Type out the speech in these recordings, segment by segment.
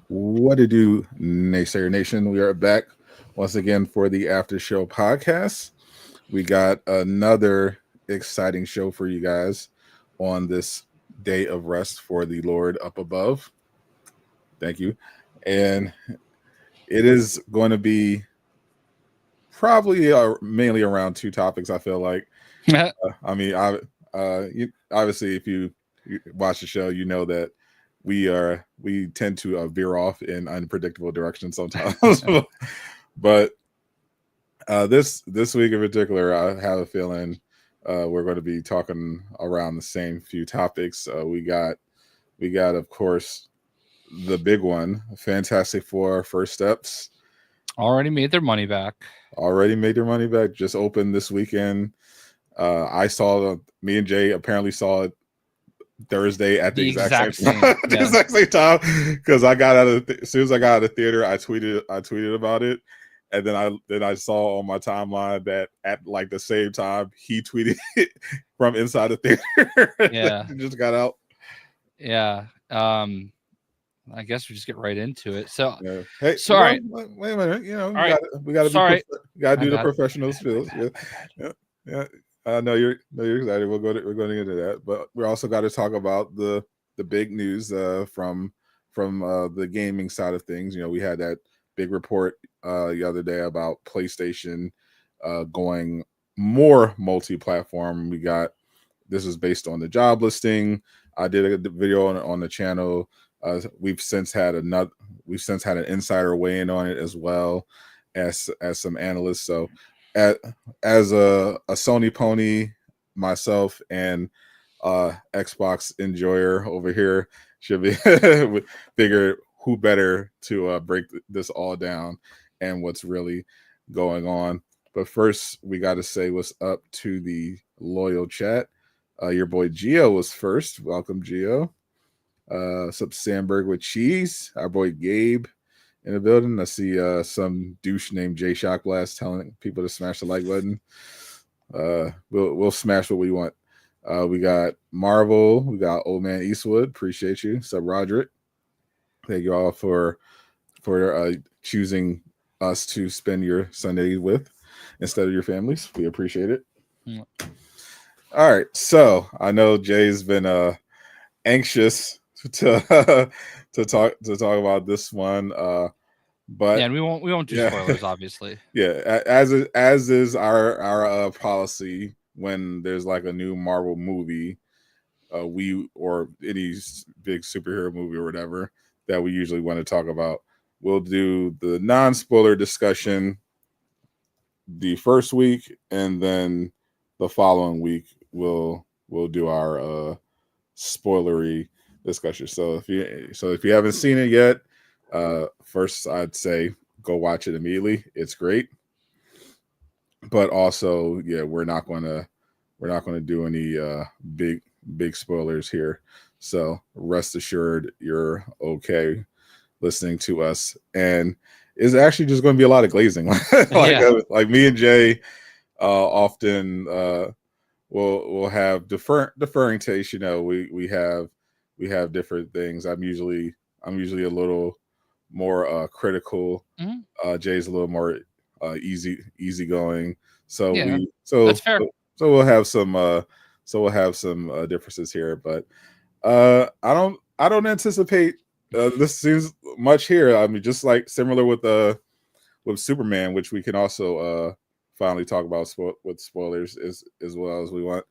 What to do, Naysayer Nation? We are back once again for the Aftershow Podcast. We got another exciting show for you guys on this day of rest for the Lord up above. Thank you. And it is going to be probably mainly around two topics, I feel like. Obviously, if you watch the show, you know that we tend to veer off in unpredictable directions sometimes. But this week in particular, I have a feeling we're going to be talking around the same few topics. We got of course the big one, Fantastic Four First Steps. Already made their money back. Just opened this weekend. Me and Jay apparently saw it Thursday at the exact same time. Exact same time, because I got out as soon as I got out of the theater, I tweeted about it, and then I saw on my timeline that at like the same time he tweeted it from inside the theater. Yeah, just got out. Yeah, I guess we just get right into it. So, yeah. Hey, sorry. Wait a minute. We got to do the professional skills. Yeah. No, you're excited. We're going to get into that, but we also got to talk about the big news from the gaming side of things. We had that big report the other day about PlayStation going more multi-platform. This is based on the job listing. I did a video on the channel. We've since had an insider weigh in on it as well as some analysts. So as a Sony pony myself and Xbox enjoyer over here, should be figure who better to break this all down and what's really going on. But first, we got to say what's up to the loyal chat. Your boy Gio was first. Welcome, Gio. Sup Sandberg with cheese. Our boy Gabe in the building. I see some douche named JayShockblast telling people to smash the like button. We'll smash what we want. We got Marvel. We got Old Man Eastwood. Appreciate you. Sup Roderick. Thank you all for choosing us to spend your Sunday with instead of your families. We appreciate it. Yeah. All right. So I know Jay's been anxious to talk about this one. But yeah, and we won't do spoilers, obviously. Yeah, as is our policy when there's like a new Marvel movie, or any big superhero movie or whatever that we usually want to talk about, we'll do the non-spoiler discussion the first week, and then the following week we'll do our spoilery discussion. So if you haven't seen it yet, first I'd say go watch it immediately. It's great. But also, yeah, we're not gonna do any big spoilers here. So rest assured you're okay listening to us. And it's actually just gonna be a lot of glazing. like me and Jay often we'll have deferring taste. We have different things. I'm usually a little more critical. Mm-hmm. Jay's a little more easygoing. So yeah, that's fair. So we'll have some differences here, but I don't anticipate this seems much here. I mean, just like similar with Superman, which we can also finally talk about with spoilers as well as we want.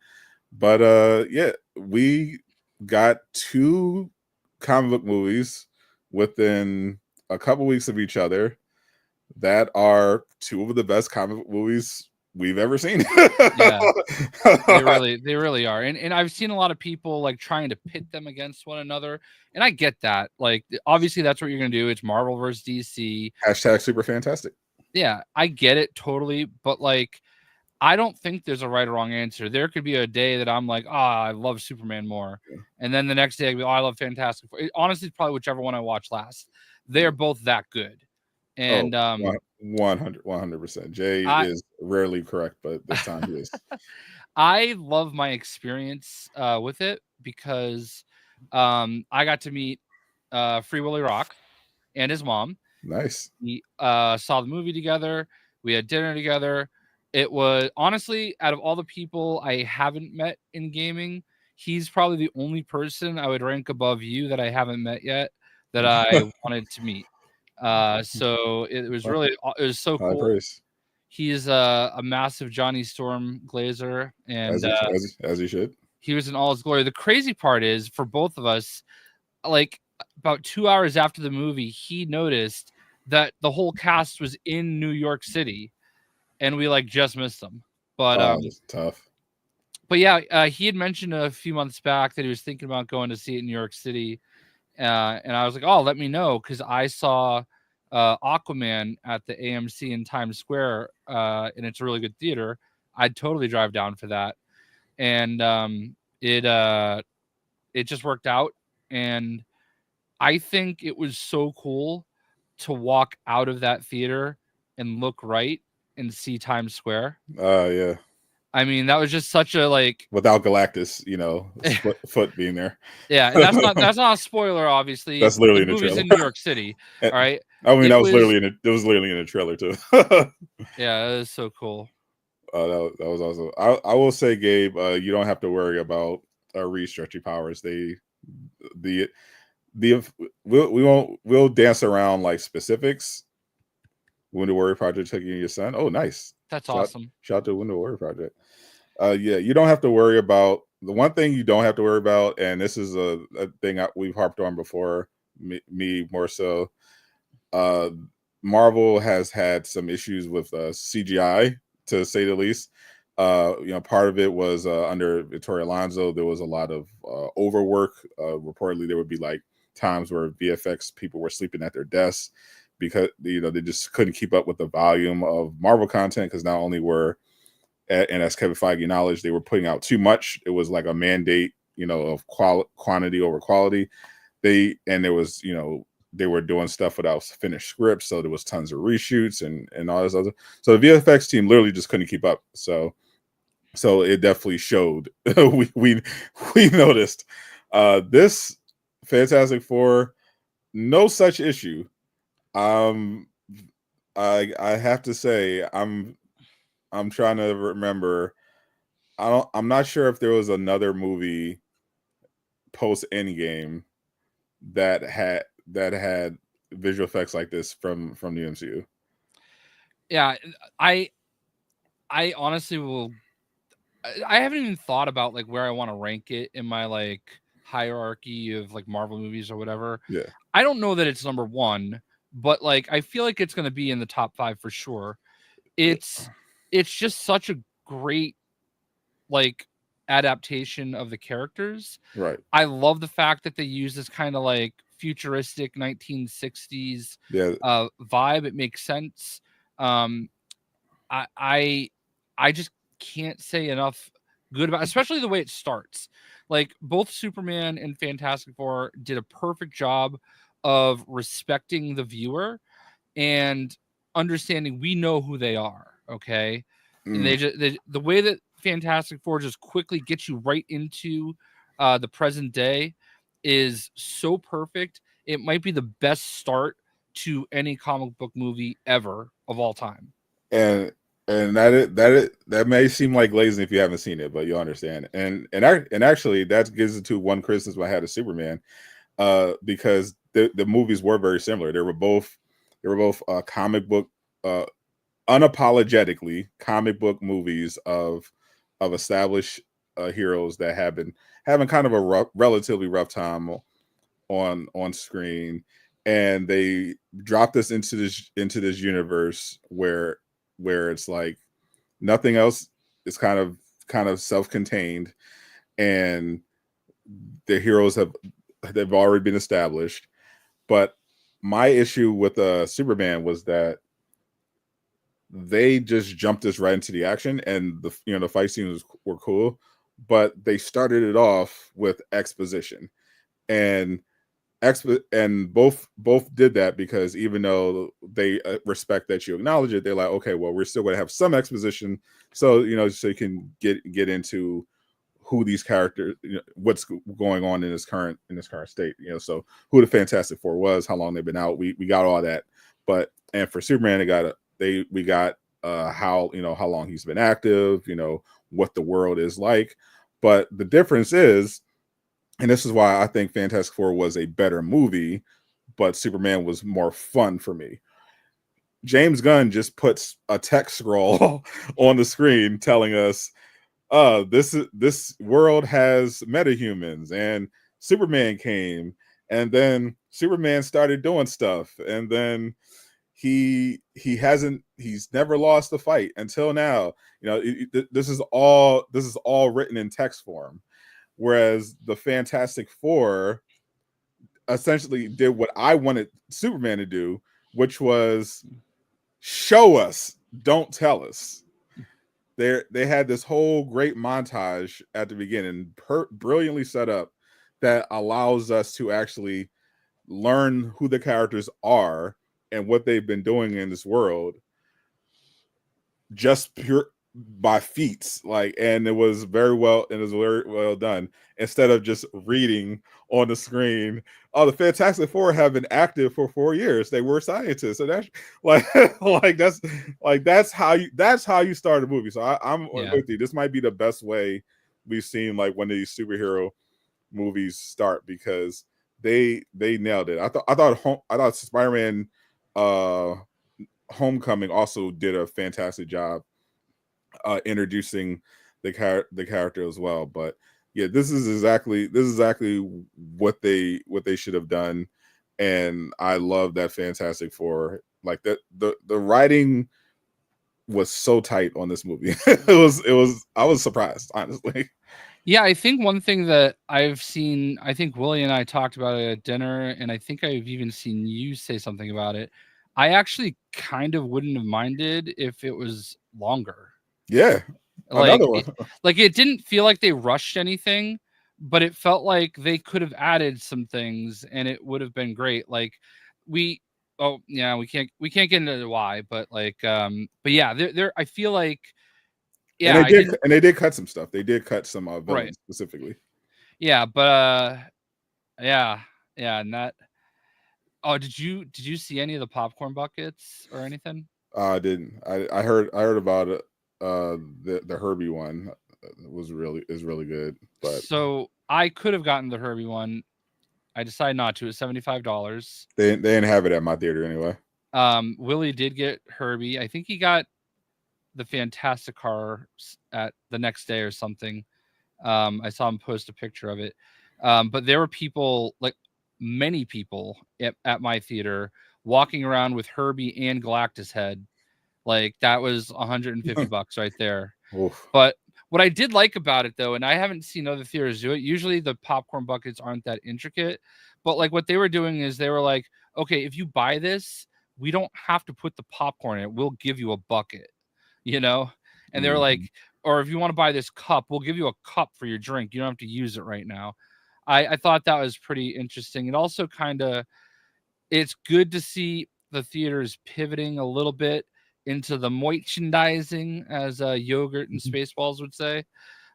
But yeah, we got two comic book movies within a couple weeks of each other that are two of the best comic book movies we've ever seen. Yeah, they really are. And I've seen a lot of people like trying to pit them against one another, and I get that. Like, obviously that's what you're gonna do. It's Marvel versus DC. # super fantastic. Yeah, I get it totally, but like, I don't think there's a right or wrong answer. There could be a day that I'm like, I love Superman more, and then the next day I go, I love Fantastic Four. Honestly, it's probably whichever one I watch last. They're both that good, and 100%. Jay is rarely correct, but this time he is. I love my experience with it because I got to meet Free Willy Rock and his mom. Nice. We saw the movie together. We had dinner together. It was honestly, out of all the people I haven't met in gaming, he's probably the only person I would rank above you that I haven't met yet that I wanted to meet. So it was so cool. Praise. He is a massive Johnny Storm glazer, and as he should. He was in all his glory. The crazy part is, for both of us, like about 2 hours after the movie, he noticed that the whole cast was in New York City, and we like just missed them. But that's tough. But yeah, he had mentioned a few months back that he was thinking about going to see it in New York City, and I was like, "Oh, let me know," because I saw Aquaman at the AMC in Times Square, and it's a really good theater. I'd totally drive down for that, and it just worked out, and I think it was so cool to walk out of that theater and look right and see Times Square. Yeah. I mean, that was just such a like without Galactus, foot being there. Yeah, and that's not a spoiler, obviously. That's literally in the movie's trailer. in New York City. All right. I mean, it was literally in the trailer too. Yeah, it was so cool. That was awesome. I will say, Gabe, you don't have to worry about Reed's stretchy powers. We'll dance around like specifics. Winter Warrior Project taking your son. Oh, nice. That's awesome. Shout out to Winter Warrior Project. Yeah, you don't have to worry about the one thing you don't have to worry about, and this is a thing we've harped on before. Me more so. Marvel has had some issues with CGI, to say the least. Part of it was under Victoria Alonso, there was a lot of overwork. Reportedly, there would be like times where VFX people were sleeping at their desks because they just couldn't keep up with the volume of Marvel content, because not only were, and as Kevin Feige acknowledged, they were putting out too much. It was like a mandate, of quantity over quality. They were doing stuff without finished scripts, so there was tons of reshoots and all this other. So the VFX team literally just couldn't keep up. So it definitely showed. we noticed this Fantastic Four, no such issue. I have to say, I'm trying to remember. I'm not sure if there was another movie post Endgame that had visual effects like this from the MCU. Yeah, I honestly will. I haven't even thought about like where I want to rank it in my like hierarchy of like Marvel movies or whatever. Yeah, I don't know that it's number one, but like I feel like it's going to be in the top 5 for sure. It's just such a great like adaptation of the characters. Right. I love the fact that they use this kind of like futuristic 1960s vibe. It makes sense. I just can't say enough good about, especially the way it starts. Like both Superman and Fantastic Four did a perfect job of respecting the viewer and understanding we know who they are. Okay. And the way that Fantastic Four just quickly gets you right into the present day is so perfect. It might be the best start to any comic book movie ever of all time. And that may seem like glazing if you haven't seen it, but you'll understand. And actually, that gives it to one criticism I had of Superman, because the movies were very similar. They were both comic book, unapologetically comic book movies of established heroes that have been having kind of a relatively rough time on screen, and they dropped us into this universe where it's like nothing else is kind of self-contained, and the heroes they've already been established. But my issue with Superman was that they just jumped us right into the action, and the fight scenes were cool, but they started it off with exposition, and both did that because even though they respect that you acknowledge it, they're like, okay, well, we're still going to have some exposition, so so you can get into who these characters, what's going on in this current state, so who the Fantastic Four was, how long they've been out, we got all that, and for Superman, we got how how long he's been active, what the world is like, but the difference is, and this is why I think Fantastic Four was a better movie, but Superman was more fun for me. James Gunn just puts a text scroll on the screen telling us, this world has metahumans, and Superman came, and then Superman started doing stuff, and then he's never lost a fight until now. This is all written in text form. Whereas the Fantastic Four essentially did what I wanted Superman to do, which was show us, don't tell us. They had this whole great montage at the beginning, brilliantly set up, that allows us to actually learn who the characters are and what they've been doing in this world, just pure by feats, and it was very well done, instead of just reading on the screen, oh, the Fantastic Four have been active for 4 years, they were scientists, and that's that's how you start a movie. So I'm with you, this might be the best way we've seen one of these superhero movies start, because they nailed it. I thought Spider-Man Homecoming also did a fantastic job introducing the character as well. But yeah, this is exactly what they should have done, and I love that Fantastic Four. The writing was so tight on this movie. I was surprised, honestly. Yeah, I think one thing that I've seen, I think Willie and I talked about it at dinner, and I think I've even seen you say something about it. I actually kind of wouldn't have minded if it was longer. Yeah. Another one. It didn't feel like they rushed anything, but it felt like they could have added some things and it would have been great. We can't get into why, but yeah, there I feel like, yeah, and they did cut some stuff. They did cut some villains specifically. Yeah, but yeah, and that. Oh, did you see any of the popcorn buckets or anything? I didn't. I heard about it. The Herbie one is really good. But so I could have gotten the Herbie one. I decided not to. It's $75. They didn't have it at my theater anyway. Willie did get Herbie. I think he got the Fantastic Car at the next day or something. I saw him post a picture of it. But there were people, many people at my theater, walking around with Herbie and Galactus head. That was $150 right there. Oof. But what I did like about it, though, and I haven't seen other theaters do it, usually the popcorn buckets aren't that intricate, but what they were doing is they were like, okay, if you buy this, we don't have to put the popcorn in it. We'll give you a bucket, and they were like, or if you want to buy this cup, we'll give you a cup for your drink. You don't have to use it right now. I thought that was pretty interesting. It also it's good to see the theaters pivoting a little bit into the merchandising, as Yogurt and Spaceballs would say.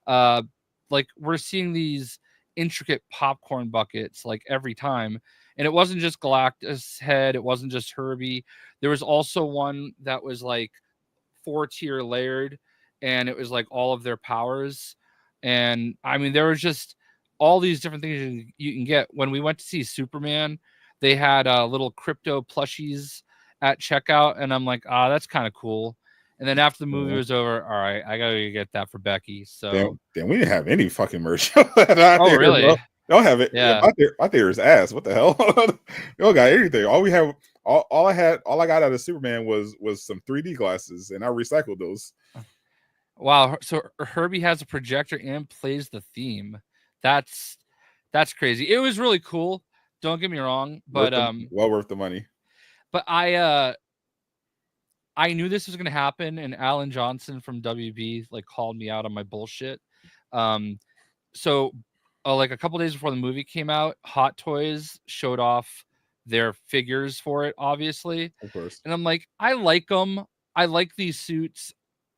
We're seeing these intricate popcorn buckets every time, and it wasn't just Galactus head, it wasn't just Herbie. There was also one that was 4-tier layered, and it was all of their powers. And I mean, there was just all these different things you can get. When we went to see Superman, they had little crypto plushies at checkout, and I'm like, that's kind of cool. And then after the movie was over, all right, I gotta get that for Becky. So then we didn't have any fucking merch. Oh, really? Bro. Don't have it. Yeah, my theater is ass. What the hell? You don't got anything. All we have, all I got out of Superman was some 3D glasses, and I recycled those. Wow. So Herbie has a projector and plays the theme. That's crazy. It was really cool. Don't get me wrong, but well worth the money. But I I knew this was going to happen, and Alan Johnson from WB like called me out on my bullshit. So like a couple days before the movie came out, Hot Toys showed off their figures for it, obviously. Of course. And I'm like, I like them. I like these suits.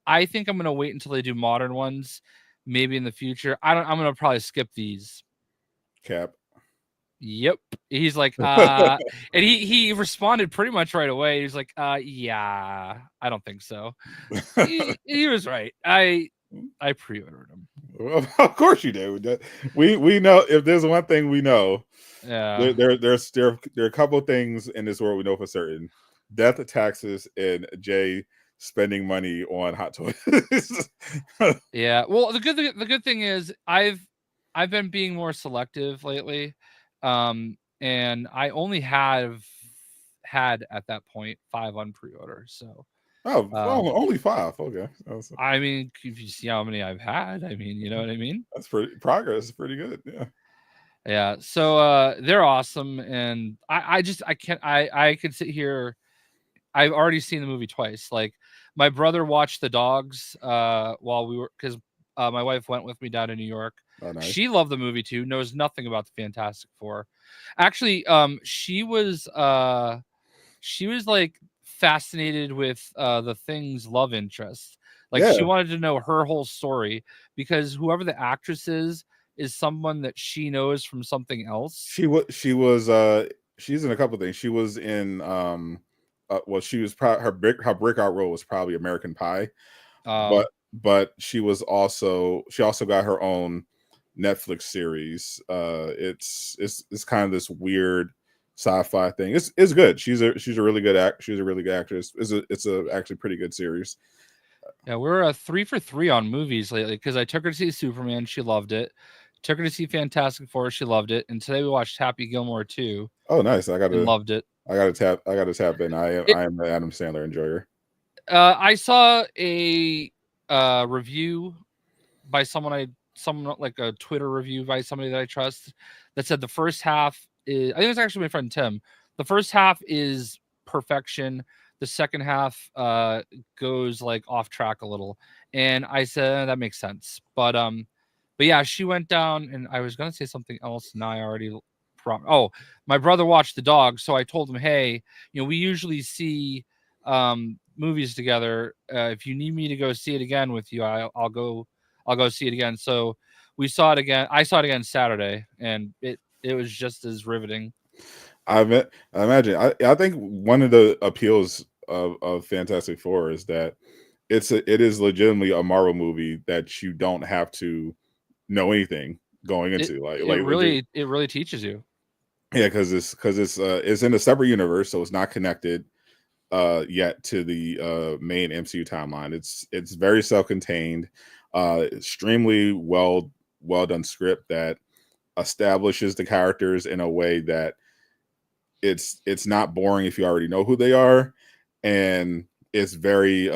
I think I'm gonna wait until they do modern ones, maybe in the future. I'm gonna probably skip these. Cap. Yep. He's like, and he responded pretty much right away. He's like, yeah, I don't think so. he was right. I pre-ordered them. Well, of course you did. We know, if there's one thing we know, yeah, there are a couple of things in this world we know for certain: death, taxes, and Jay spending money on Hot Toys. yeah. Well, the good thing is I've been being more selective lately, and I only have had at that point 5 on pre-order. So only 5. Okay. I mean, if you see how many I've had, I mean, you know what I mean? That's progress. Pretty good. Yeah. Yeah. So they're awesome. And I could sit here. I've already seen the movie twice. Like my brother watched The Dogs while we were, because my wife went with me down to New York. Oh, nice. She loved the movie too, knows nothing about the Fantastic Four. Actually, she was like fascinated with the Thing's love interest. Like she wanted to know her whole story, because whoever the actress is someone that she knows from something else. She's in a couple things. She was in she was her breakout role was probably American Pie. But she also got her own Netflix series. It's kind of this weird sci-fi thing. It's good. She's a really good actress. It's a actually pretty good series. Yeah, we're 3 for 3 on movies lately, because I took her to see Superman, she loved it. Took her to see Fantastic Four, she loved it. And today we watched Happy Gilmore 2. Oh, nice! Loved it. I gotta tap in. I am an Adam Sandler enjoyer. I saw a review by someone like a Twitter review by somebody that I trust, that said the first half is, I think it's actually my friend Tim. The first half is perfection. The second half goes like off track a little. And I said that makes sense. But yeah, she went down, and I was gonna say something else, and I already my brother watched The Dog, so I told him, hey, we usually see movies together. If you need me to go see it again with you, I'll go see it again. So we saw it again. I saw it again Saturday, and it was just as riveting. I imagine. I think one of the appeals of Fantastic Four is that it is legitimately a Marvel movie that you don't have to know anything going into. It really teaches you. Yeah, because it's in a separate universe, so it's not connected yet to the main MCU timeline. It's very self-contained, extremely well done script that establishes the characters in a way that it's not boring if you already know who they are, and it's very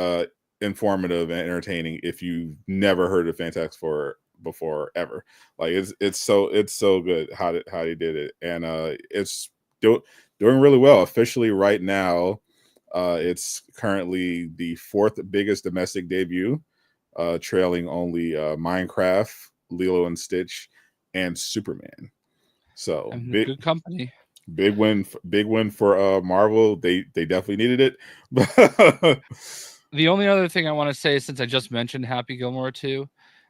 informative and entertaining if you've never heard of Fantastic Four before ever. Like it's so good how they did it, and it's doing really well. Officially right now, it's currently the 4th biggest domestic debut, trailing only Minecraft, Lilo and Stitch, and Superman. So good company. Big win for Marvel. They definitely needed it. The only other thing I want to say, since I just mentioned Happy Gilmore 2,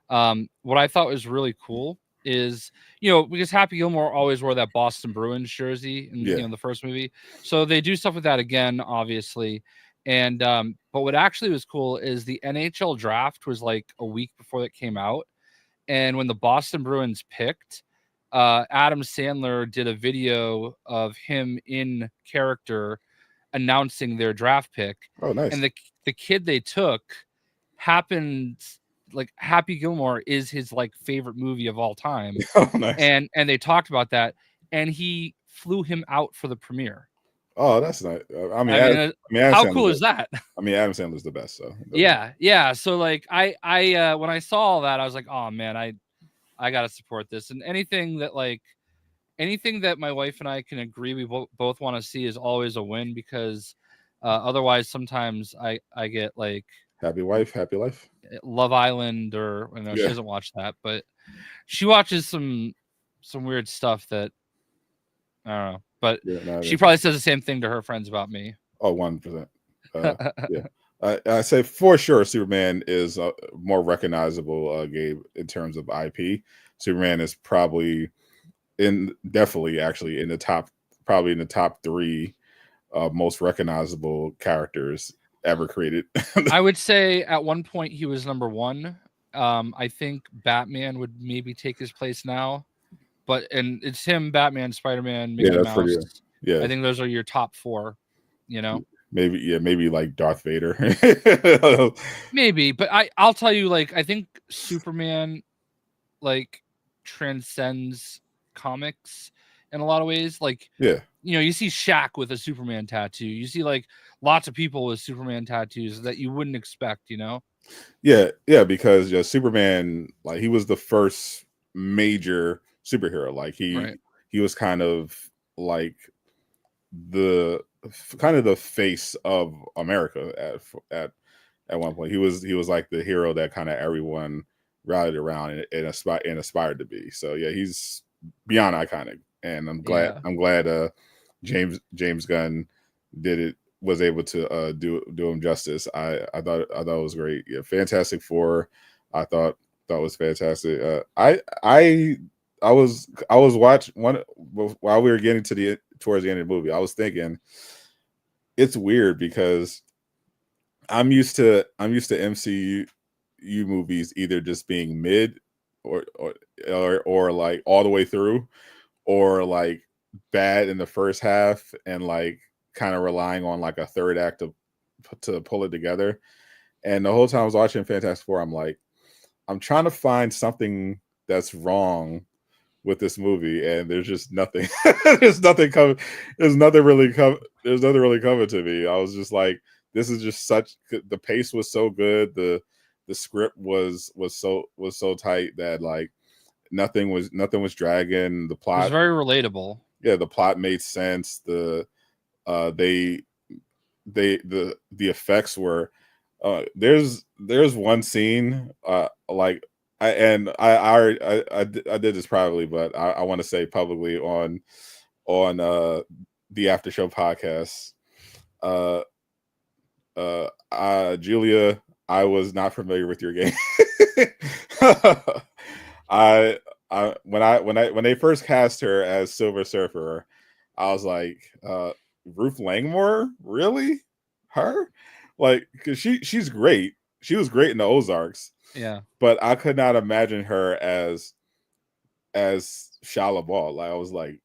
what I thought was really cool is, because Happy Gilmore always wore that Boston Bruins jersey in the first movie. So they do stuff with that again, obviously. And but what actually was cool is the NHL draft was like a week before it came out. And when the Boston Bruins picked, Adam Sandler did a video of him in character announcing their draft pick. Oh, nice. And the kid they took happened, like, Happy Gilmore is his like favorite movie of all time. Oh, nice. And they talked about that, and he flew him out for the premiere. Oh, that's nice. I mean, Adam how Sandler's cool is that? I mean, Adam Sandler's the best. So yeah. So like, I when I saw all that, I was like, oh man, I gotta support this. And anything that my wife and I can agree we both want to see is always a win, because Otherwise, sometimes I get like Happy Wife, Happy Life, Love Island, or she doesn't watch that, but she watches some weird stuff that I don't know. But she probably says the same thing to her friends about me. Oh, 100%. Yeah. I say for sure Superman is more recognizable, Gabe, in terms of IP. Superman is probably definitely actually in the top 3 most recognizable characters ever created. I would say at one point he was number 1. I think Batman would maybe take his place now, and it's him, Batman, Spider-Man, Mickey Mouse. Pretty, I think those are your top 4. Maybe like Darth Vader. Maybe, but I'll tell you, like, I think Superman like transcends comics in a lot of ways. Like, you see Shaq with a Superman tattoo. You see like lots of people with Superman tattoos that you wouldn't expect, Yeah, because Superman, like, he was the first major superhero. Like he was kind of like the face of America at one point. He was like the hero that kind of everyone rallied around and aspired to be. So yeah, he's beyond iconic, and I'm glad James Gunn was able to do him justice. I thought it was great. Yeah, Fantastic Four, I thought was fantastic. I was watching one while we were getting towards the end of the movie. I was thinking it's weird because I'm used to MCU movies either just being mid or like all the way through, or like bad in the first half and like kind of relying on like a third act to pull it together. And the whole time I was watching Fantastic Four, I'm like, I'm trying to find something that's wrong with this movie, and there's just nothing. There's nothing really coming to me. I was just like, this is just the pace was so good, the script was so tight that like nothing was dragging. The plot was very relatable. Yeah, the plot made sense. The effects were there's one scene like I did this privately, but I want to say publicly on the Aftershow podcast. Julia, I was not familiar with your game. When they first cast her as Silver Surfer, I was like, Ruth Langmore, really? Her? Like, because she's great. She was great in the Ozarks. Yeah. But I could not imagine her as Shia LaBeouf. Like, I was like,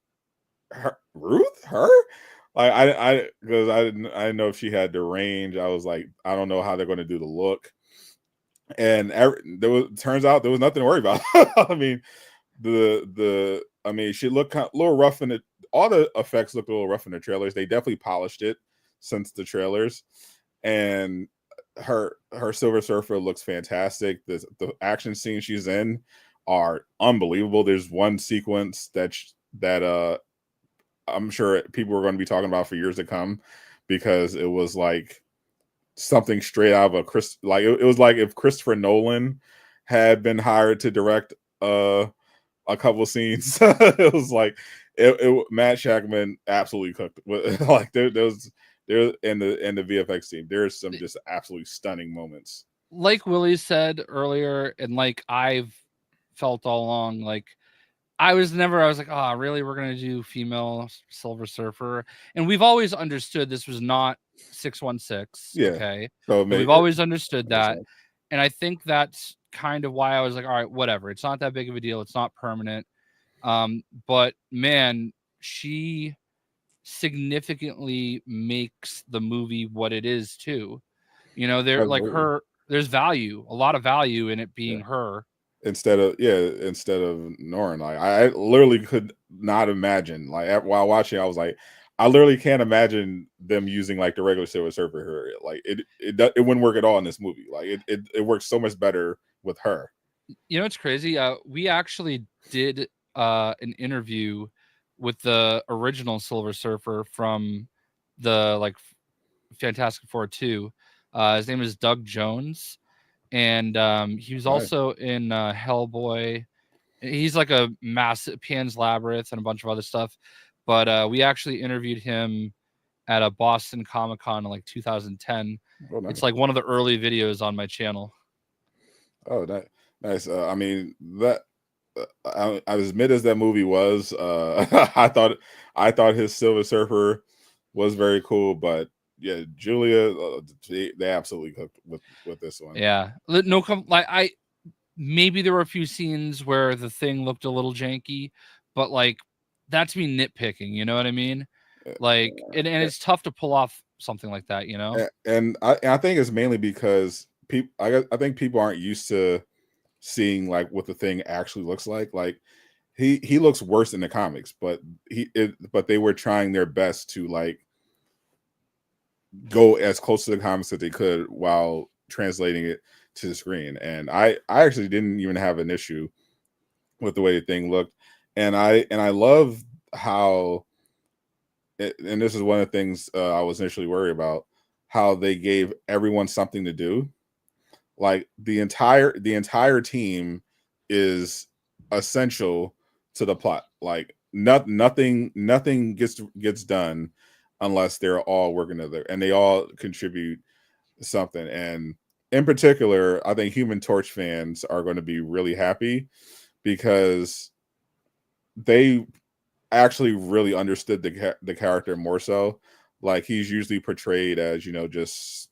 Ruth? Her? Like, because I didn't know if she had the range. I was like, I don't know how they're going to do the look. And turns out there was nothing to worry about. I mean, she looked a little rough all the effects looked a little rough in the trailers. They definitely polished it since the trailers, and her Silver Surfer looks fantastic. The action scenes she's in are unbelievable. There's one sequence that I'm sure people are going to be talking about for years to come, because it was like something straight out of it was like if Christopher Nolan had been hired to direct a couple scenes. It was like Matt Shakman absolutely cooked. Like there in the VFX team, there's some just absolutely stunning moments. Like Willie said earlier, and like I've felt all along, like I was like, oh, really? We're gonna do female Silver Surfer, and we've always understood this was not 616. Yeah. Okay, so we've always understood that, and I think that's kind of why I was like, all right, whatever. It's not that big of a deal. It's not permanent. But man, she significantly makes the movie what it is too. There's value, a lot of value in it being her. Instead of Norrin. Like, I literally could not imagine, like, while watching, I was like, I literally can't imagine them using like the regular Silver Surfer. Like it wouldn't work at all in this movie. Like it works so much better with her. It's crazy. We actually did an interview with the original Silver Surfer from the Fantastic Four 2. His name is Doug Jones, and he was also in Hellboy. He's like a massive Pan's Labyrinth and a bunch of other stuff. But we actually interviewed him at a Boston Comic-Con in like 2010. Oh, nice. It's like one of the early videos on my channel. Oh, nice. I mean, that as mid as that movie was, I thought his Silver Surfer was very cool, but yeah, Julia, they absolutely cooked with this one. Yeah, maybe there were a few scenes where the Thing looked a little janky, but like that's me nitpicking. You know what I mean? Like, and it's tough to pull off something like that, you know. And I think it's mainly because I think people aren't used to seeing like what the Thing actually looks like. Like he looks worse in the comics, but they were trying their best to like go as close to the comics that they could while translating it to the screen. And I actually didn't even have an issue with the way the Thing looked, and I love how. And this is one of the things I was initially worried about, how they gave everyone something to do. Like the entire team is essential to the plot. Like nothing gets done unless they're all working together and they all contribute something. And in particular, I think Human Torch fans are going to be really happy because they actually really understood the character more so. Like he's usually portrayed as, just,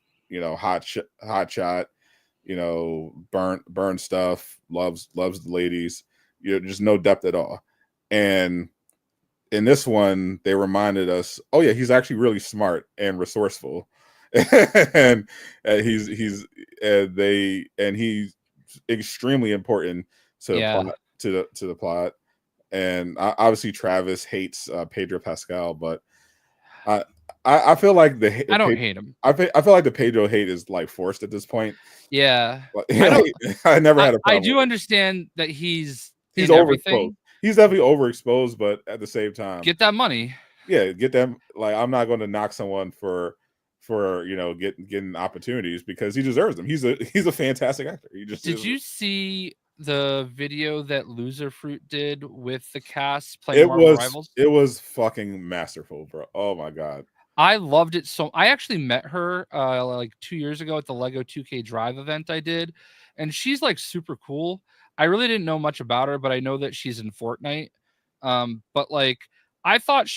hot shot, burn stuff, loves the ladies, just no depth at all. And in this one, they reminded us, oh yeah, he's actually really smart and resourceful. and he's extremely important to the plot, to the plot. And obviously Travis hates Pedro Pascal, but I feel like I don't hate him. I feel like the Pedro hate is like forced at this point. Yeah, I never had a problem. I do understand that he's overexposed. He's definitely overexposed, but at the same time, get that money. Yeah, get them. Like I'm not going to knock someone for getting opportunities because he deserves them. He's a fantastic actor. Did you see the video that Loser Fruit did with the cast playing Marvel Rivals? It was fucking masterful, bro. Oh my god, I loved it. So I actually met her like 2 years ago at the Lego 2K Drive event I did, and she's like super cool. I really didn't know much about her, but I know that she's in Fortnite. But like I thought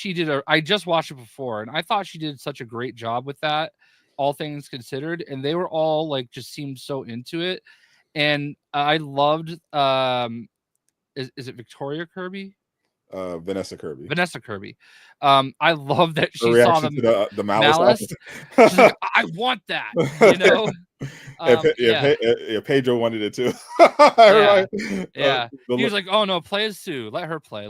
I just watched it before, and I thought she did such a great job with that, all things considered, and they were all like just seemed so into it. And I loved is it Victoria Kirby? Vanessa Kirby. I love that she saw the Malice. She's like, I want that, Pedro wanted it too. Yeah. He was like, oh no, play as Sue. Let her play.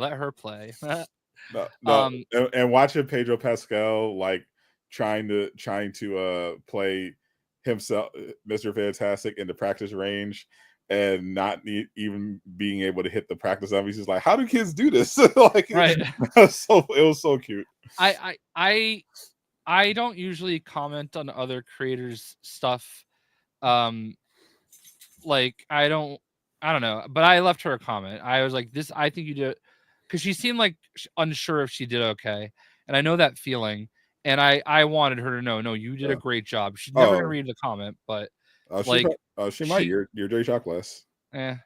No. And watching Pedro Pascal like trying to play himself, Mr. Fantastic, in the practice range and not even being able to hit the practice zombies. He's like, how do kids do this? Like, right. It was so cute. I don't usually comment on other creators' stuff. Like I don't know, but I left her a comment. I was like, I think you did, because she seemed like unsure if she did okay. And I know that feeling. And I wanted her to know, no, you did a great job. She's never gonna read the comment, but she might. Your JayShockblast. But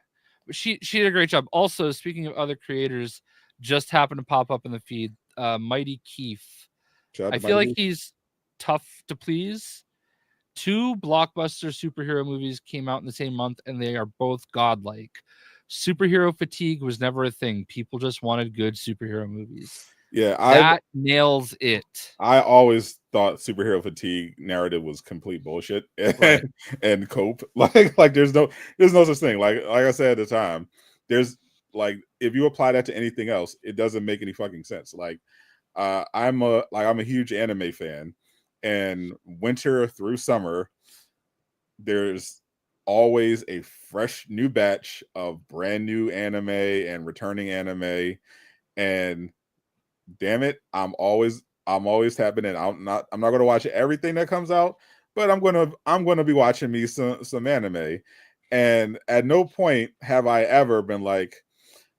she did a great job. Also, speaking of other creators, just happened to pop up in the feed. Mighty Keith. I feel like he's tough to please. 2 blockbuster superhero movies came out in the same month, and they are both godlike. Superhero fatigue was never a thing. People just wanted good superhero movies. Yeah, that nails it. I always thought superhero fatigue narrative was complete bullshit and cope. Like there's no such thing. Like I said at the time, there's like if you apply that to anything else, it doesn't make any fucking sense. Like I'm a huge anime fan, and winter through summer, there's always a fresh new batch of brand new anime and returning anime, and damn it, I'm always I'm always tapping in. I'm not going to watch everything that comes out, but I'm going to be watching me some anime. And at no point have I ever been like,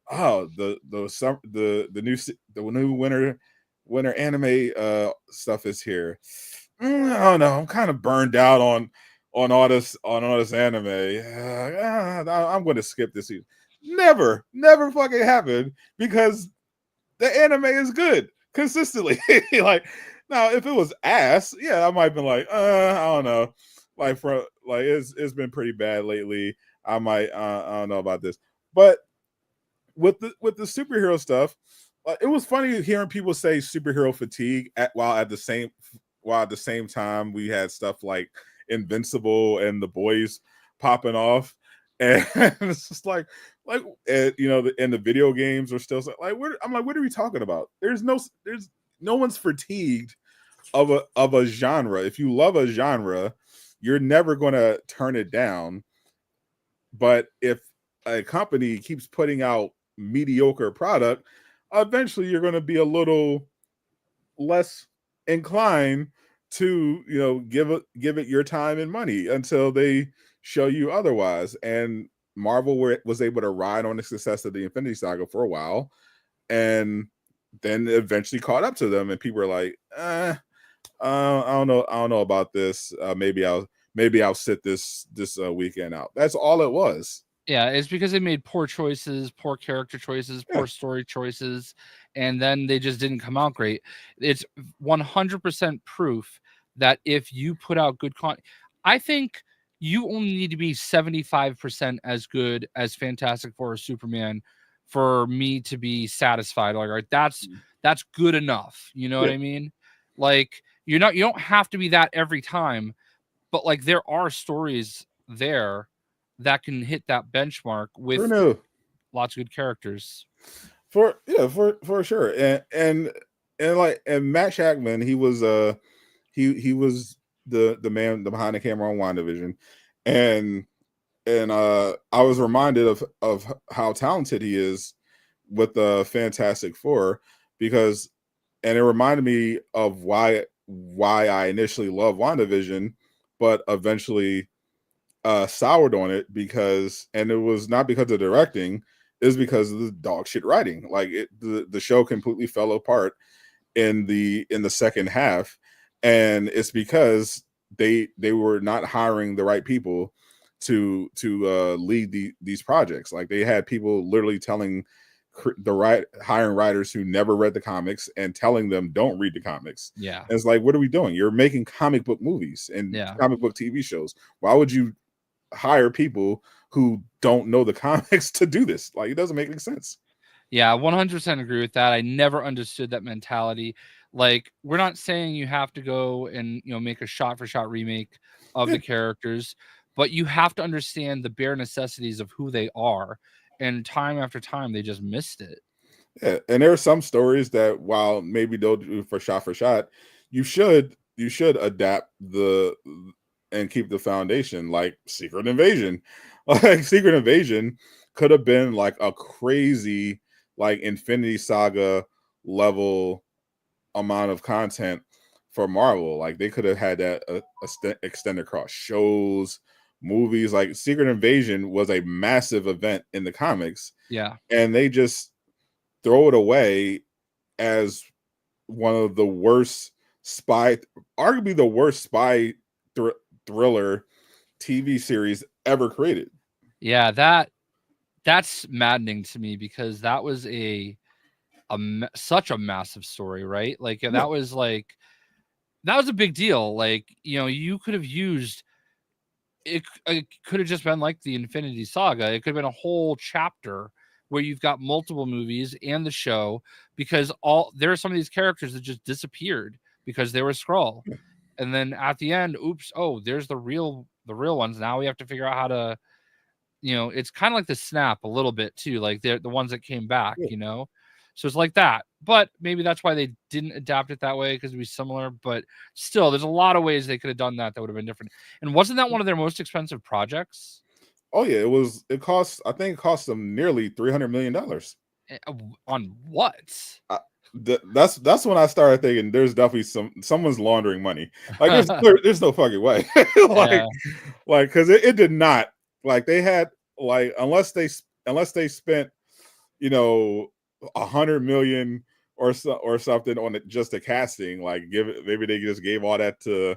oh, the new winter anime stuff is here. I don't know. I'm kind of burned out on all this anime. I'm going to skip this season. Never fucking happened, because the anime is good consistently. Like, now if it was ass, yeah, I might have been like, I don't know. Like, it's been pretty bad lately. I might I don't know about this. But with the superhero stuff, it was funny hearing people say superhero fatigue while at the same time we had stuff like Invincible and The Boys popping off. And it's just like and the video games are still like, I'm like, what are we talking about? There's no one's fatigued of a genre. If you love a genre, you're never going to turn it down. But if a company keeps putting out mediocre product, eventually you're going to be a little less inclined to give it your time and money until they show you otherwise. And Marvel was able to ride on the success of the Infinity Saga for a while, and then eventually caught up to them, and people were like, I don't know about this. Maybe I'll sit this weekend out. That's all it was. Yeah, it's because they made poor choices, poor character choices, poor story choices, and then they just didn't come out great. It's 100% proof that if you put out good content, I think you only need to be 75% as good as Fantastic Four or Superman for me to be satisfied. Like, all right, that's good enough. You know what I mean? Like, you don't have to be that every time, but like, there are stories there that can hit that benchmark with lots of good characters. For sure. And Matt Shackman, he was he was the man behind the camera on WandaVision. And I was reminded of how talented he is with the Fantastic Four, because it reminded me of why I initially loved WandaVision, but eventually soured on it, and it was not because of directing, is because of the dog shit writing. Like, the show completely fell apart in the second half, and it's because they were not hiring the right people to lead these projects. Like, they had people literally hiring writers who never read the comics and telling them don't read the comics. Yeah, and it's like, what are we doing? You're making comic book movies and comic book TV shows. Why would you hire people who don't know the comics to do this? Like, it doesn't make any sense. Yeah, 100% agree with that. I never understood that mentality. Like, we're not saying you have to go and make a shot-for-shot remake of the characters, but you have to understand the bare necessities of who they are. And time after time, they just missed it. Yeah, and there are some stories that, while maybe they'll do for shot, you should adapt and keep the foundation, like Secret Invasion. Like, Secret Invasion could have been like a crazy, like, Infinity Saga level amount of content for Marvel. Like, they could have had that extended across shows, movies. Like, Secret Invasion was a massive event in the comics. Yeah. And they just throw it away as one of the worst arguably the worst spy thriller TV series ever created. Yeah, that's maddening to me, because that was such a massive story, right? Like, that was a big deal. Like, you could have used it could have just been like the Infinity Saga. It could have been a whole chapter where you've got multiple movies and the show, because there are some of these characters that just disappeared because they were Skrull. And then at the end, oops, there's the real ones. Now we have to figure out how to, it's kind of like the Snap a little bit too. Like, they're the ones that came back, So it's like that. But maybe that's why they didn't adapt it that way, because it'd be similar. But still, there's a lot of ways they could have done that would have been different. And wasn't that one of their most expensive projects? Oh yeah, it was. I think it cost them nearly $300 million. On what? That's when I started thinking there's definitely someone's laundering money. Like there's no fucking way. like because it did not, like they had, like unless they spent, you know, 100 million or something on just the casting, like maybe they just gave all that to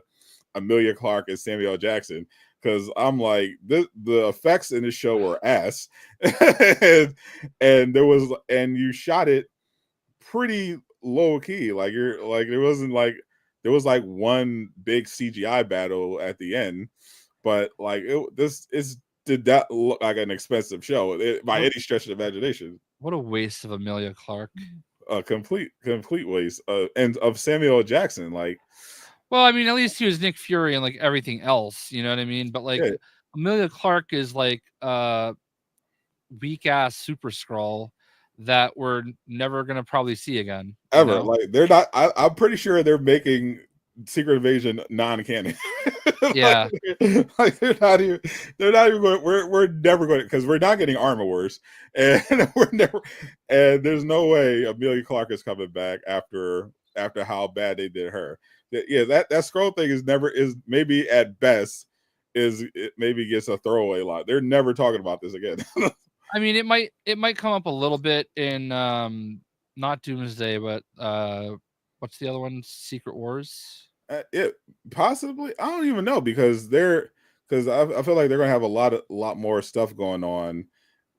Amelia Clark and Samuel Jackson, because I'm like the effects in the show were ass. and you shot it pretty low key. Like it wasn't like there was like one big CGI battle at the end, but like did that look like an expensive show by any stretch of the imagination? What a waste of Amelia Clark. A complete waste. And of Samuel Jackson, like. Well, I mean, at least he was Nick Fury and like everything else, you know what I mean? But like Amelia Clark is like weak ass Super Skrull that we're never gonna probably see again. Ever. You know? Like they're not. I'm pretty sure they're making Secret Invasion non-canon. Yeah, like they're not even going. We're never going, because we're not getting Armor Wars, and and there's no way Amelia Clark is coming back after how bad they did her. That scroll thing is maybe at best it maybe gets a throwaway line. They're never talking about this again. I mean, it might come up a little bit in not Doomsday, but what's the other one? Secret Wars. It possibly, I don't even know, because I feel like they're gonna have a lot more stuff going on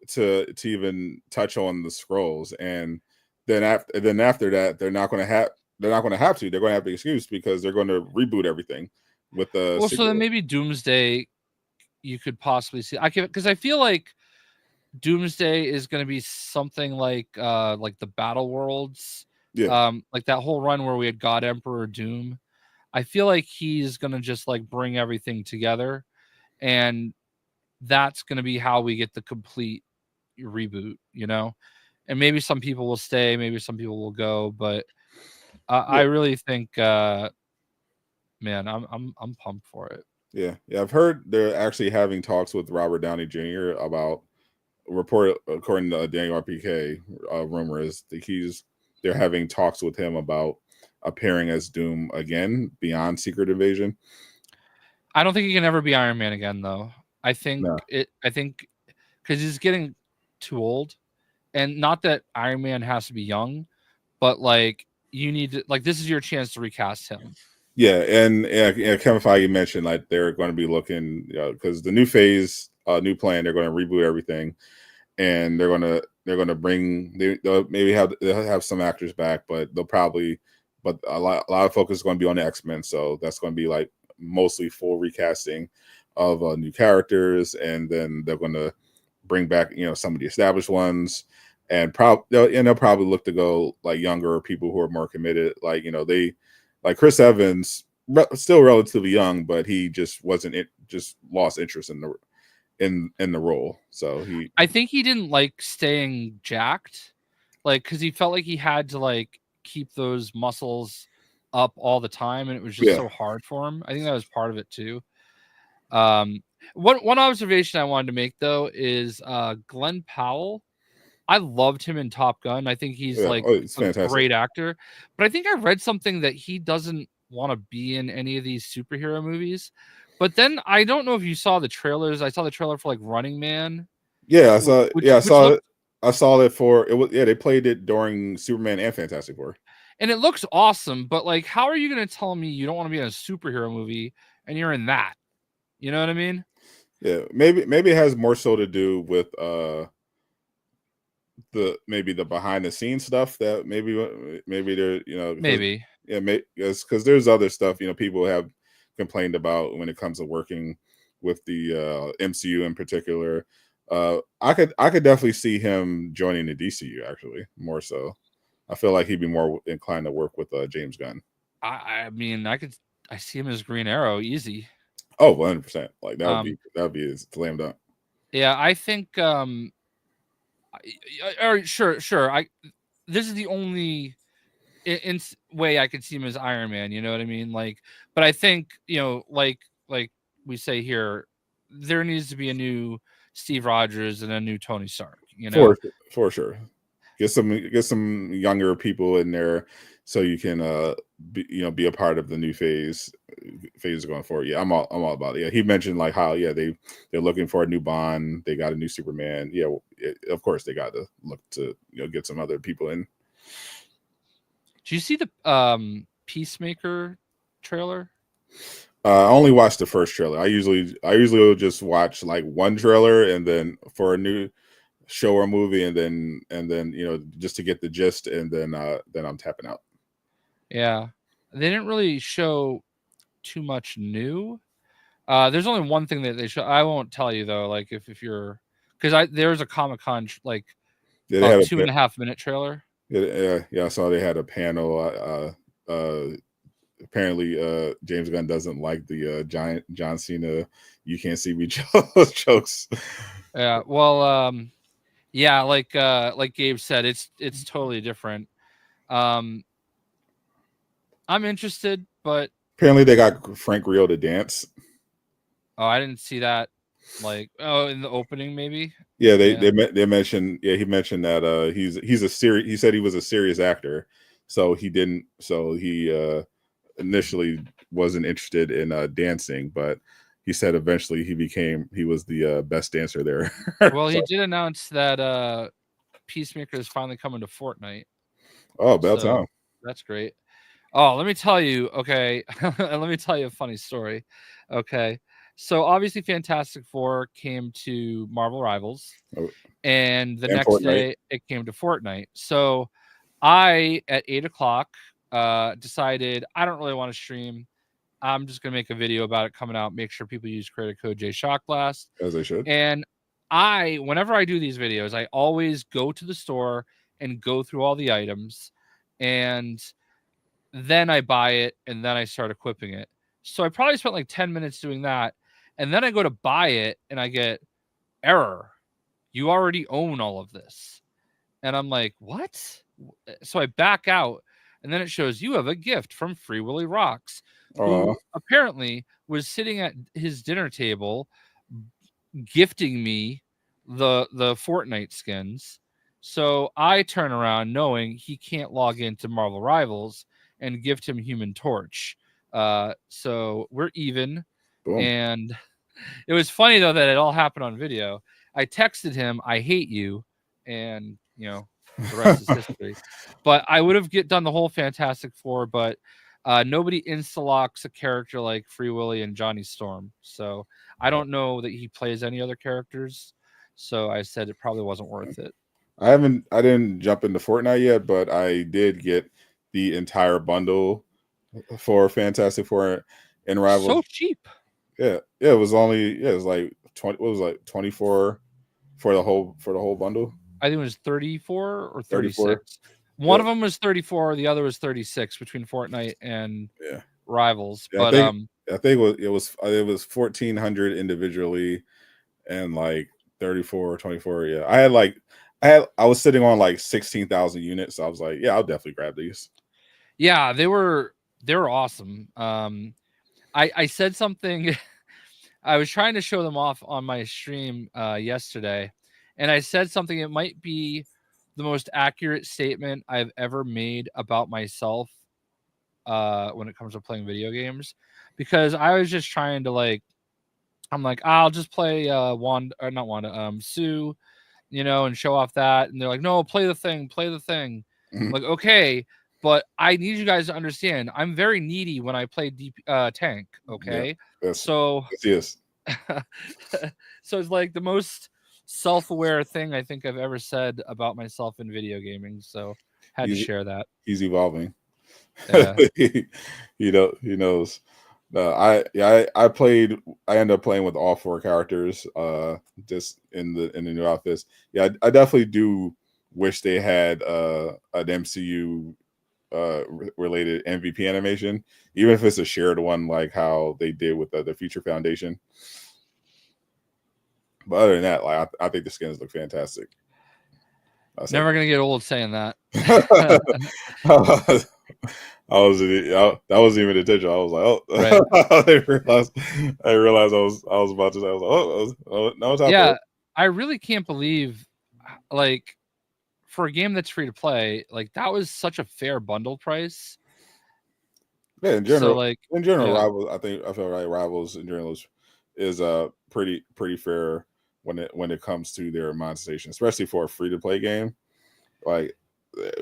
to even touch on the scrolls, and then after that they're not going to have to. They're going to have the excuse, because they're going to reboot everything with the. Well, so then maybe Doomsday, you could possibly see. Because I feel like Doomsday is going to be something like the Battle Worlds, like that whole run where we had God Emperor Doom. I feel like he's going to just like bring everything together, and that's going to be how we get the complete reboot, you know. And maybe some people will stay, maybe some people will go, but I really think, man, I'm pumped for it. Yeah, I've heard they're actually having talks with Robert Downey Jr. about, according to Daniel RPK, rumor is that they're having talks with him about appearing as Doom again beyond Secret Invasion. I don't think he can ever be Iron Man again, though. I think because he's getting too old, and not that Iron Man has to be young, but like you need to, like, this is your chance to recast him. Yeah, and Kevin Feige mentioned like they're going to be looking, because the new phase, new plan, they're going to reboot everything, and they're going to bring, they'll have some actors back, but a lot of focus is going to be on the X-Men, so that's going to be like mostly full recasting of new characters, and then they're going to bring back some of the established ones, and they'll probably look to go like younger people who are more committed, like like Chris Evans, still relatively young, but he just lost interest in the role. So I think he didn't like staying jacked, like, because he felt like he had to like keep those muscles up all the time, and it was just so hard for him. I think that was part of it too. One observation I wanted to make, though, is Glenn Powell. I loved him in Top Gun. I think he's a great actor. But I think I read something that he doesn't want to be in any of these superhero movies. But then I don't know if you saw the trailers. I saw the trailer for like Running Man. Yeah, I saw. I saw it for it. They played it during Superman and Fantastic Four. And it looks awesome. But like, how are you going to tell me you don't want to be in a superhero movie and you're in that? You know what I mean? Yeah, maybe it has more so to do with the behind the scenes stuff, that maybe they're maybe because there's other stuff people have complained about when it comes to working with the MCU in particular. I could definitely see him joining the DCU, actually, more so. I feel like he'd be more inclined to work with James Gunn. I mean, I see him as Green Arrow easy. Oh, 100%. Like that would be a slam dunk. Yeah, I think sure. This is the only in way I could see him as Iron Man. You know what I mean? Like, but I think like we say here, there needs to be a new Steve Rogers and a new Tony Stark. For sure. get some younger people in there so you can be a part of the new phase going forward. Yeah, I'm all about it. Yeah, he mentioned like how they're looking for a new Bond, they got a new Superman. Yeah, of course they got to look to get some other people in. Do you see the Peacemaker trailer? I only watched the first trailer. I usually will just watch like one trailer and then for a new show or movie, and then just to get the gist, and then I'm tapping out. Yeah, they didn't really show too much new. There's only one thing that they show. I won't tell you though. Like if you're, because there's a Comic-Con like they had 2.5 minute trailer. Yeah. I saw they had a panel. Apparently, James Gunn doesn't like the giant John Cena "You Can't See Me" jokes. Yeah, well, yeah, like Gabe said, it's totally different. I'm interested, but apparently they got Frank Rio to dance. Oh, I didn't see that. Like, in the opening, maybe. Yeah, they mentioned. Yeah, he mentioned that he's a serious. He said he was a serious actor, so he didn't. So he initially wasn't interested in dancing, but he said eventually he was the best dancer there. Well, he did announce that Peacemaker is finally coming to Fortnite. Oh, about time. That's great. Oh, let me tell you. Okay, let me tell you a funny story. Okay, so obviously Fantastic Four came to Marvel Rivals, and the next Fortnite. Day it came to Fortnite. So I at 8:00 decided I don't really want to stream. I'm just gonna make a video about it coming out. Make sure people use creator code JayShockblast, as they should. And whenever I do these videos, I always go to the store and go through all the items, and then I buy it, and then I start equipping it. So I probably spent like 10 minutes doing that, and then I go to buy it, and I get error. You already own all of this, and I'm like, what? So I back out, and then it shows you have a gift from Free Willy Rocks, who apparently was sitting at his dinner table gifting me the Fortnite skins. So I turn around knowing he can't log into Marvel Rivals and gift him Human Torch. So we're even. Boom. And it was funny though that it all happened on video. I texted him, "I hate you," and the rest is history. But I would have done the whole Fantastic Four, but nobody insta-locks a character like Free Willy and Johnny Storm. So I don't know that he plays any other characters. So I said it probably wasn't worth it. I didn't jump into Fortnite yet, but I did get the entire bundle for Fantastic Four and Rivals. So cheap. Yeah. It was like 20. What was it, like 24 for the whole bundle? I think it was 34 or 36. 34. One of them was 34, the other was 36 between Fortnite and Rivals. Yeah, but I think it was 1,400 individually and like 34 or 24. Yeah. I was sitting on like 16,000 units. So I was like, yeah, I'll definitely grab these. Yeah, they were awesome. I said something. I was trying to show them off on my stream yesterday, and I said something. It might be the most accurate statement I've ever made about myself when it comes to playing video games, because I was just trying to I'm like, I'll just play Sue, and show off that. And they're like, no, play the thing. Mm-hmm. I'm like, okay, but I need you guys to understand, I'm very needy when I play tank. Okay. Yeah, so yes. So it's like the most self-aware thing I think I've ever said about myself in video gaming. So had to share that. He's evolving. Yeah. He knows. I ended up playing with all 4 characters just in the new outfits. Yeah, I definitely do wish they had an MCU related MVP animation, even if it's a shared one like how they did with the Future Foundation. But other than that, I think the skins look fantastic. Never gonna get old saying that. That wasn't even intentional. I was like, oh, right. I realized I was about to say, no, yeah, I really can't believe for a game that's free to play, like that was such a fair bundle price. Yeah, in general, yeah. Rivals. I feel like Rivals in general is pretty fair when it comes to their monetization, especially for a free to play game. Like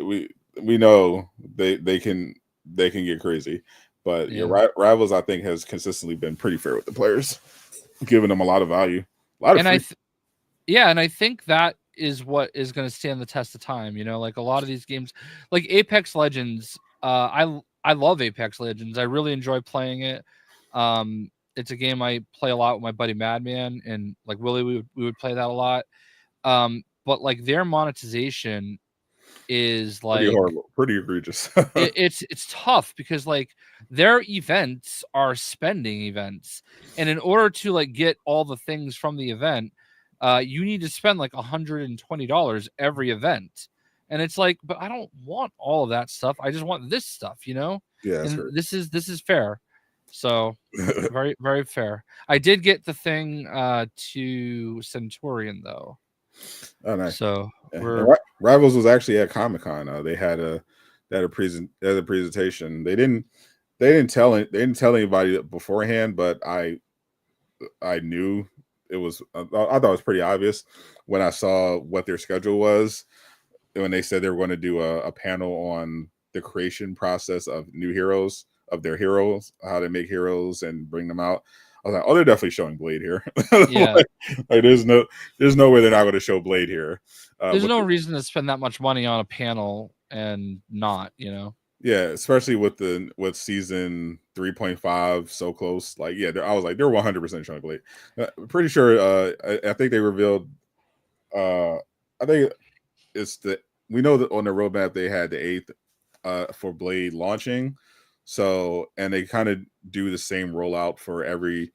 we know they can get crazy, but Rivals I think has consistently been pretty fair with the players, giving them a lot of value, a lot of free. And I think that is what is going to stand the test of time. You know, like a lot of these games, like Apex Legends. I love Apex Legends. I really enjoy playing it. It's a game I play a lot with my buddy Madman, and like Willie, we would play that a lot. But like their monetization is like pretty horrible, pretty egregious. It's tough because like their events are spending events, and in order to like get all the things from the event, you need to spend like $120 every event. And it's like, but I don't want all of that stuff. I just want this stuff, you know? Yeah, and this is fair. So very, very fair. I did get the thing to Centurion though. Oh, nice. So Rivals was actually at Comic-Con. They had a presentation. They didn't tell anybody beforehand, but I knew it was. I thought it was pretty obvious when I saw what their schedule was. When they said they were going to do a panel on the creation process of new heroes, of their heroes, how they make heroes and bring them out. I was like, oh, they're definitely showing Blade here. Yeah. like there's no way they're not going to show Blade here. There's no reason to spend that much money on a panel and not, you know. Yeah, especially with season 3.5 so close. Like, yeah, I was like, they're 100% showing Blade. Pretty sure. I think they revealed. I think it's we know that on the roadmap they had the 8th for Blade launching. So, and they kind of do the same rollout for every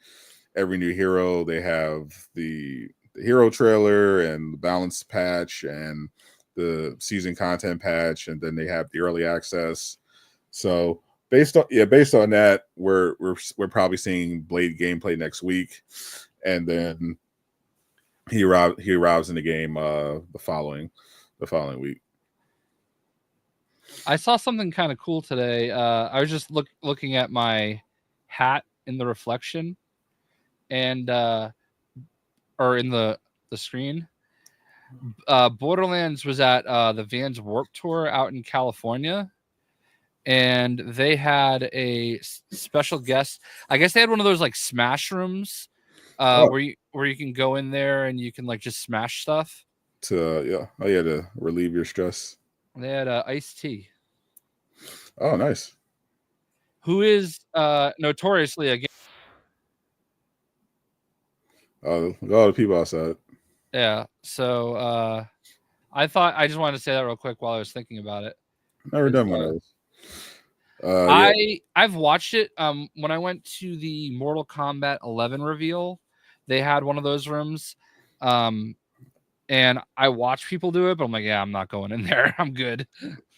new hero. They have the hero trailer and the balance patch and the season content patch, and then they have the early access. So based on that, we're probably seeing Blade gameplay next week, and then he arrives in the game the following week. I saw something kind of cool today. I was just looking at my hat in the reflection, and or in the screen. Borderlands was at the Vans Warped Tour out in California, and they had a special guest. I guess they had one of those like smash rooms where you can go in there and you can like just smash stuff to relieve your stress. They had Ice-T. Oh, nice. Who is notoriously a a lot of people outside. Yeah, so I just wanted to say that real quick while I was thinking about it. Never done one of those. I've watched it. When I went to the Mortal Kombat 11 reveal, they had one of those rooms. And I watch people do it, but I'm like, yeah, I'm not going in there. I'm good.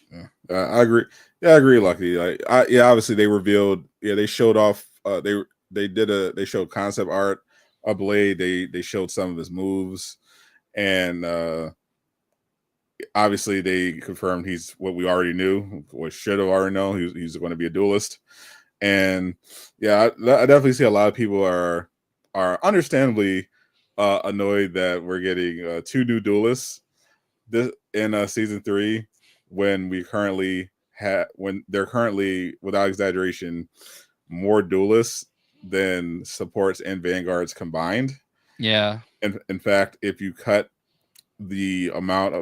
Yeah, I agree. Yeah, I agree, Lucky. Like, obviously they revealed. Yeah, they showed off. They showed concept art of Blade. They showed some of his moves, and obviously they confirmed he's what we already knew, or should have already known. He's going to be a duelist, and yeah, I definitely see a lot of people are understandably annoyed that we're getting 2 new duelists in season 3 when they're currently, without exaggeration, more duelists than supports and vanguards combined. Yeah. And in fact, if you cut the amount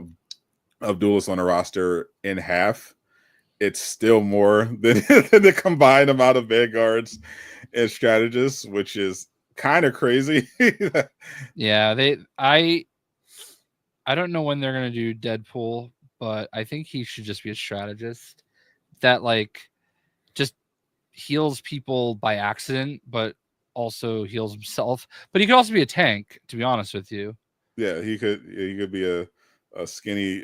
of duelists on a roster in half, it's still more than the combined amount of vanguards and strategists, which is kind of crazy. Yeah, I don't know when they're gonna do Deadpool, but I think he should just be a strategist that like just heals people by accident, but also heals himself. But he could also be a tank, to be honest with you. Yeah, he could be a skinny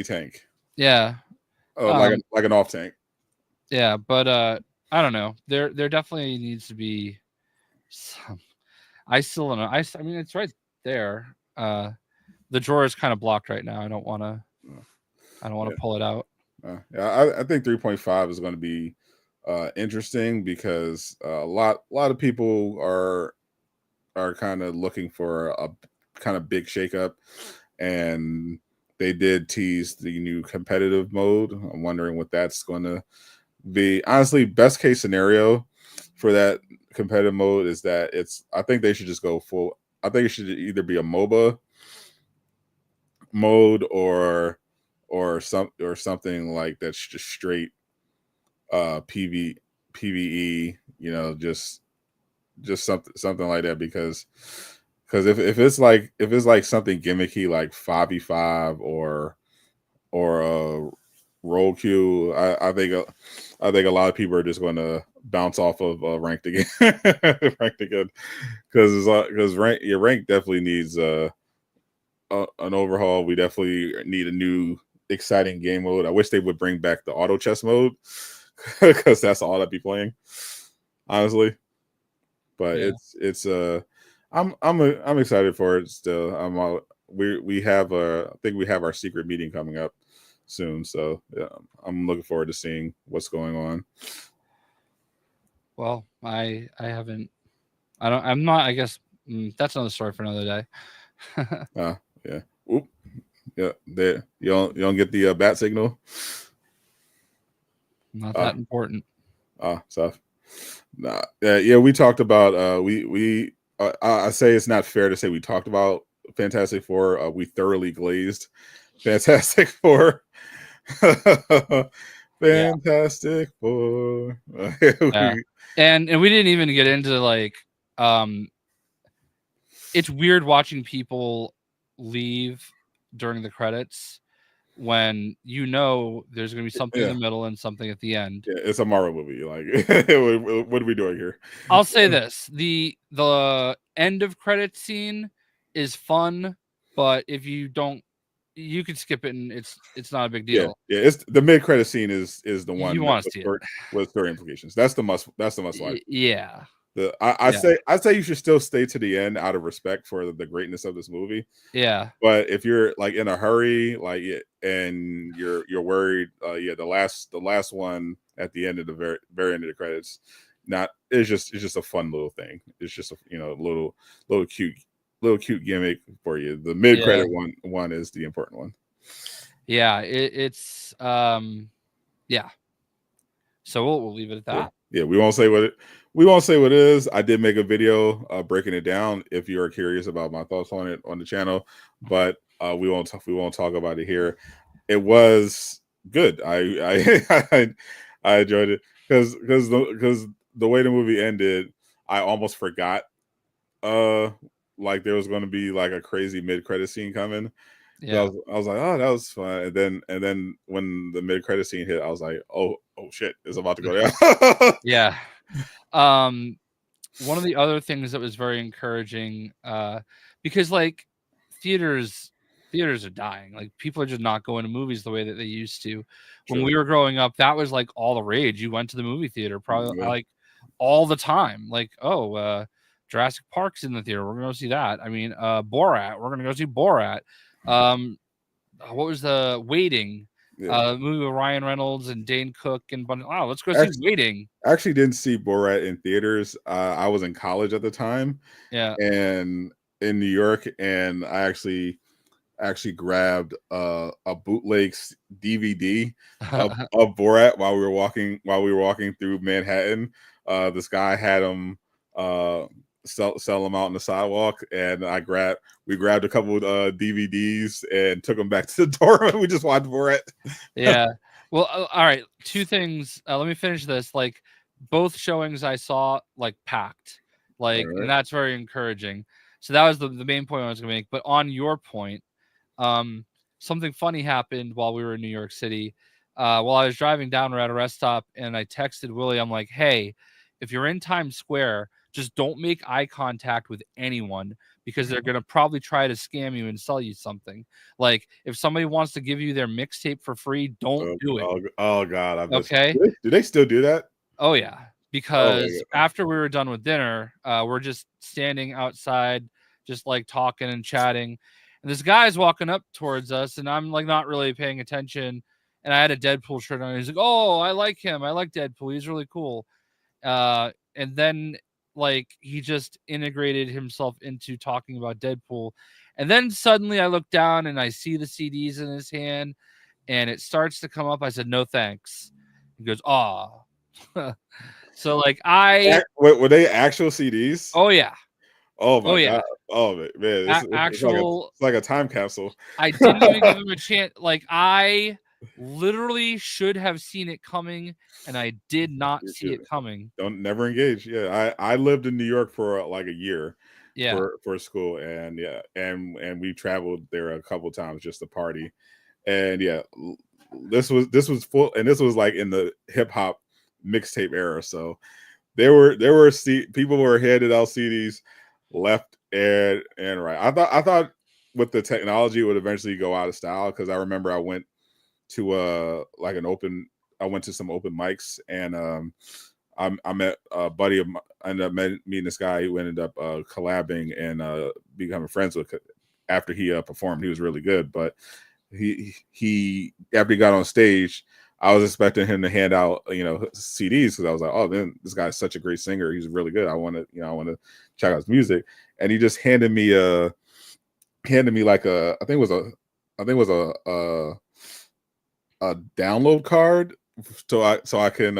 tank. Yeah. Like an off tank. Yeah, but I don't know. There definitely needs to be some. I still don't know. I mean, it's right there. The drawer is kind of blocked right now. I don't want to. I don't want to pull it out. Yeah, I think 3.5 is going to be interesting because a lot of people are kind of looking for a kind of big shakeup, and they did tease the new competitive mode. I'm wondering what that's going to be. Honestly, best case scenario for that competitive mode is that I think they should just go full. I think it should either be a MOBA mode or something like that's just straight PVE, just something like that, because if it's like something gimmicky like 5v5 or roll queue, I think a lot of people are just going to bounce off of ranked again. Ranked again, because rank definitely needs an overhaul. We definitely need a new exciting game mode. I wish they would bring back the auto chess mode, because that's all I'd be playing, honestly. But I'm excited for it still. We have I think we have our secret meeting coming up soon, so yeah, I'm looking forward to seeing what's going on. Well, I haven't. I'm not. I guess that's another story for another day. Yeah. Oop. Yeah. There. You don't get the bat signal. Not that important. Stuff. Nah. Yeah. We talked about. We. I say it's not fair to say we talked about Fantastic Four. We thoroughly glazed Fantastic Four. Fantastic Four. Yeah. And we didn't even get into like it's weird watching people leave during the credits when there's going to be something in the middle and something at the end. Yeah, it's a Marvel movie. Like, what are we doing here? I'll say this: the end of credits scene is fun, but if you don't, you can skip it and it's not a big deal. Yeah. It's the mid credit scene is the one you want to see it with story implications. That's the must watch. Yeah. I say you should still stay to the end out of respect for the greatness of this movie. Yeah. But if you're like in a hurry, like, and you're worried, the last one at the end of the very end of the credits, it's just a fun little thing. It's just a little cute gimmick for you. The mid credit one is the important one. Yeah, it's yeah. So we'll leave it at that. Yeah, we won't say what it is. I did make a video breaking it down if you are curious about my thoughts on it on the channel, but we won't talk about it here. It was good. I enjoyed it because the way the movie ended, I almost forgot like there was going to be like a crazy mid-credit scene coming. Yeah, I was like, oh, that was fun. And then when the mid-credit scene hit, I was like, oh shit, it's about to go down. Yeah. One of the other things that was very encouraging, because like theaters are dying. Like people are just not going to movies the way that they used to. When we were growing up, that was like all the rage. You went to the movie theater probably like all the time. Like, Jurassic Park's in the theater. We're gonna go see that. I mean, Borat. We're gonna go see Borat. What was the Waiting? Movie with Ryan Reynolds and Dane Cook and let's go see Waiting. I actually didn't see Borat in theaters. I was in college at the time. Yeah. And in New York, and I actually grabbed a bootleg DVD of Borat while we were walking through Manhattan. This guy had him sell them out on the sidewalk, and we grabbed a couple of DVDs and took them back to the dorm, and we just watched Borat. Yeah. Well, all right. Two things. Let me finish this. Like both showings I saw like packed, like, and that's very encouraging. So that was the main point I was gonna make. But on your point, something funny happened while we were in New York City. While I was driving down, we're at a rest stop, and I texted Willie. I'm like, hey, if you're in Times Square, just don't make eye contact with anyone because they're going to probably try to scam you and sell you something. Like if somebody wants to give you their mixtape for free, don't do it. Oh God. Okay. Do they still do that? Oh yeah. Because after we were done with dinner, we're just standing outside, just like talking and chatting. And this guy's walking up towards us, and I'm like not really paying attention. And I had a Deadpool shirt on. He's like, "Oh, I like him. I like Deadpool. He's really cool." And then like he just integrated himself into talking about Deadpool. And then suddenly I look down and I see the CDs in his hand, and it starts to come up. I said, "No thanks." He goes, "Ah." So like were they actual CDs? Oh yeah. Oh my god! Oh man, it's like a time capsule. I didn't even give him a chance. Like I literally should have seen it coming, and I did not see it coming. Don't never engage. Yeah, I lived in New York for like a year. Yeah. For school, and and we traveled there a couple times just to party, and this was full, and this was like in the hip hop mixtape era. So there were people were handed out CDs left and right. I thought with the technology it would eventually go out of style, because I remember I went to I went to some open mics, and I met a buddy of mine. I ended up meeting this guy who ended up collabing and becoming friends with after he performed. He was really good, but he after he got on stage, I was expecting him to hand out CDs, because I was like, oh man, this guy's such a great singer. He's really good. I want to check out his music. And he just handed me like I think it was a download card, so I can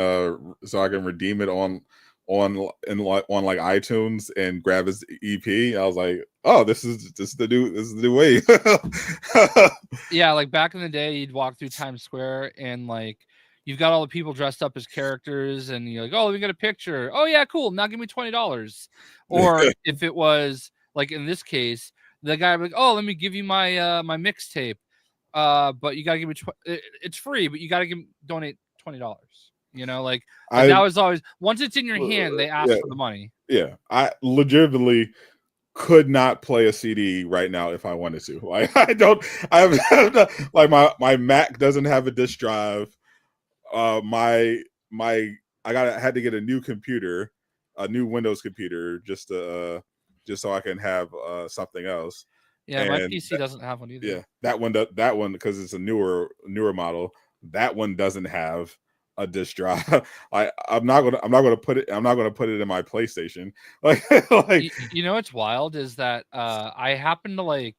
redeem it on iTunes and grab his EP. I was like, oh, this is the new way. Yeah, like back in the day, you'd walk through Times Square and like you've got all the people dressed up as characters, and you're like, oh, let me get a picture. Oh yeah, cool. Now give me $20. Or if it was like in this case, the guy would be like, oh, let me give you my my mixtape. But you gotta give me it's free, but you gotta donate $20. Like that was always, once it's in your hand, they ask for the money. Yeah, I legitimately could not play a CD right now if I wanted to. Like I have like my Mac doesn't have a disk drive. I had to get a new computer, a new Windows computer, just so I can have something else. Yeah, and my PC doesn't have one either. Yeah, that one because it's a newer model. That one doesn't have a disk drive. I'm not gonna put it in my PlayStation. Like what's wild is that I happened to like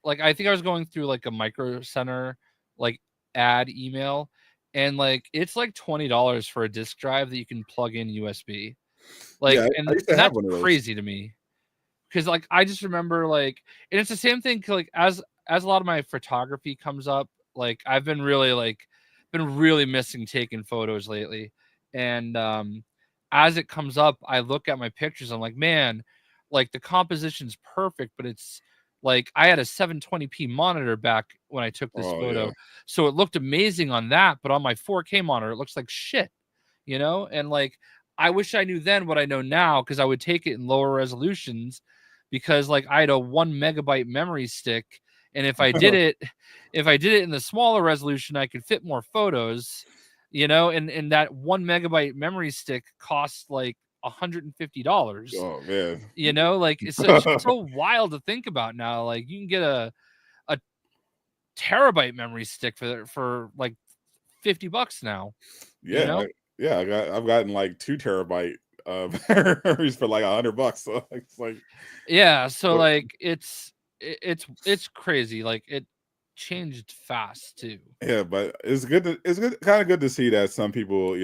I think I was going through like a Micro Center like ad email, and like it's like $20 for a disk drive that you can plug in USB. Like, and that's crazy to me. Because like I just remember like, and it's the same thing like as a lot of my photography comes up, like I've been really missing taking photos lately, and as it comes up, I look at my pictures, I'm like, man, like the composition's perfect, but it's like I had a 720p monitor back when I took this photo, so it looked amazing on that, but on my 4K monitor it looks like shit, and like I wish I knew then what I know now, because I would take it in lower resolutions, because like I had a 1 megabyte memory stick, and if I did it in the smaller resolution, I could fit more photos, and that 1 megabyte memory stick costs like $150. Oh man, like it's so wild to think about now. Like you can get a terabyte memory stick for like $50 now. Yeah, I've gotten like 2 terabyte memories for like $100. So it's like, yeah, so like it's crazy. Like it changed fast too. Yeah, but it's kind of good to see that some people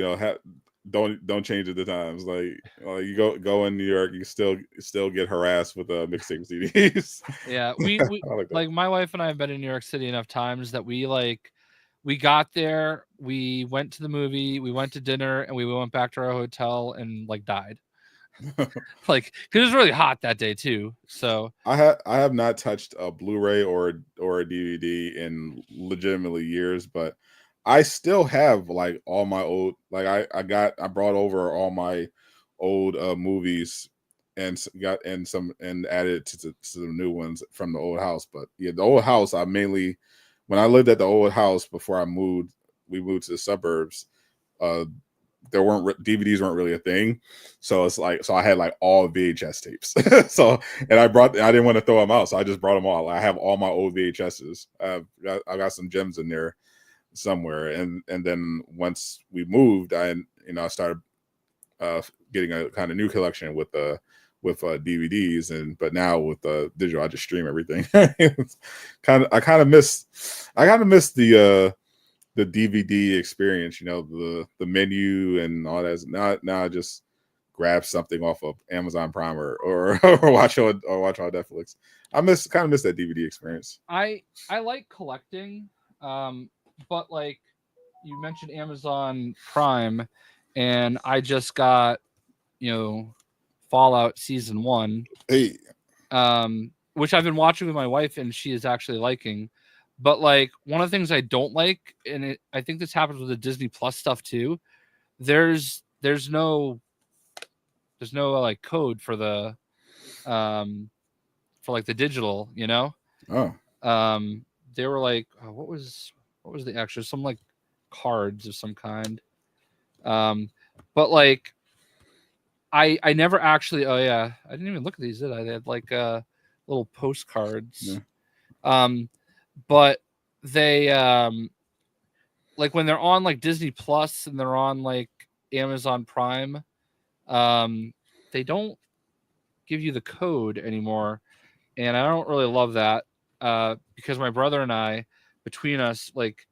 don't change at the times. Like you go in New York, you still get harassed with mixtape CDs. Yeah, we like my wife and I have been in New York City enough times that we got there, we went to the movie, we went to dinner, and we went back to our hotel and like died. Like, because it was really hot that day too. So I have not touched a Blu-ray or a DVD in legitimately years, but I still have like all my old, like I brought over all my old movies and added to the new ones from the old house. But yeah, the old house, when I lived at the old house before we moved to the suburbs, DVDs weren't really a thing, so it's like, so I had like all VHS tapes. So, and I didn't want to throw them out, so I just brought them all. I have all my old VHSs. I got some gems in there somewhere, and then once we moved, I started getting a kind of new collection with DVDs, but now with digital, I just stream everything. I kind of miss the DVD experience, the menu and all that. Now I just grab something off of Amazon Prime or watch on Netflix. I kind of miss that DVD experience. I like collecting, but like you mentioned Amazon Prime, and I just got Fallout Season 1. Hey. Which I've been watching with my wife, and she is actually liking. But like one of the things I don't like, and I think this happens with the Disney Plus stuff too. There's no like code for the for like the digital, Oh. They were like, what was the extra? Some like cards of some kind. But like I never actually. Oh yeah, I didn't even look at these, did I? They had like little postcards. Yeah. But they like when they're on like Disney Plus and they're on like Amazon Prime, they don't give you the code anymore, and I don't really love that because my brother and I, between us, like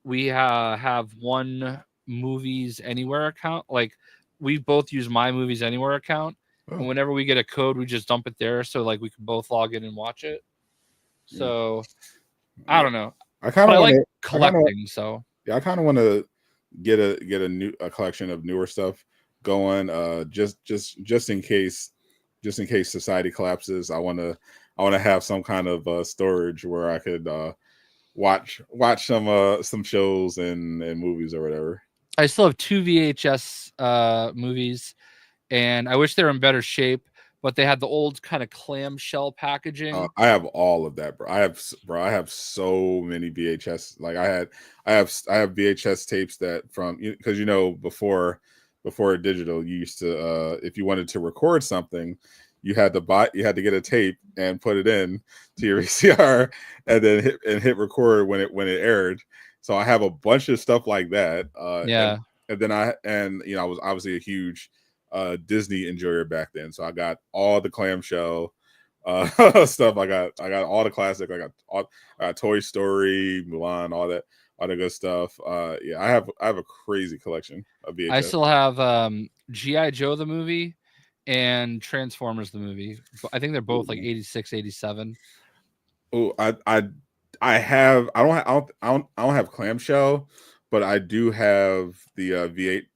we have one Movies Anywhere account. Like we both use my Movies Anywhere account, and whenever we get a code, we just dump it there, so like we can both log in and watch it. So. I don't know. I like collecting. So yeah, I kind of want to get a collection of newer stuff going. Just in case society collapses, I want to have some kind of storage where I could watch some shows and movies or whatever. I still have 2 VHS movies, and I wish they were in better shape. But they had the old kind of clamshell packaging. I have all of that, bro. I have so many VHS. Like I have VHS tapes that from, because before digital, you used to if you wanted to record something, you had to get a tape and put it in to your VCR and then hit record when it aired. So I have a bunch of stuff like that. And then I was obviously a huge Disney enjoyer back then, so I got all the clamshell stuff. I got all the classic. I got Toy Story, Mulan, all that good stuff. I have a crazy collection of VHS. I still have G.I. Joe the movie and Transformers the movie. I think they're both like 86, 87. Oh, I don't have clamshell, but I do have the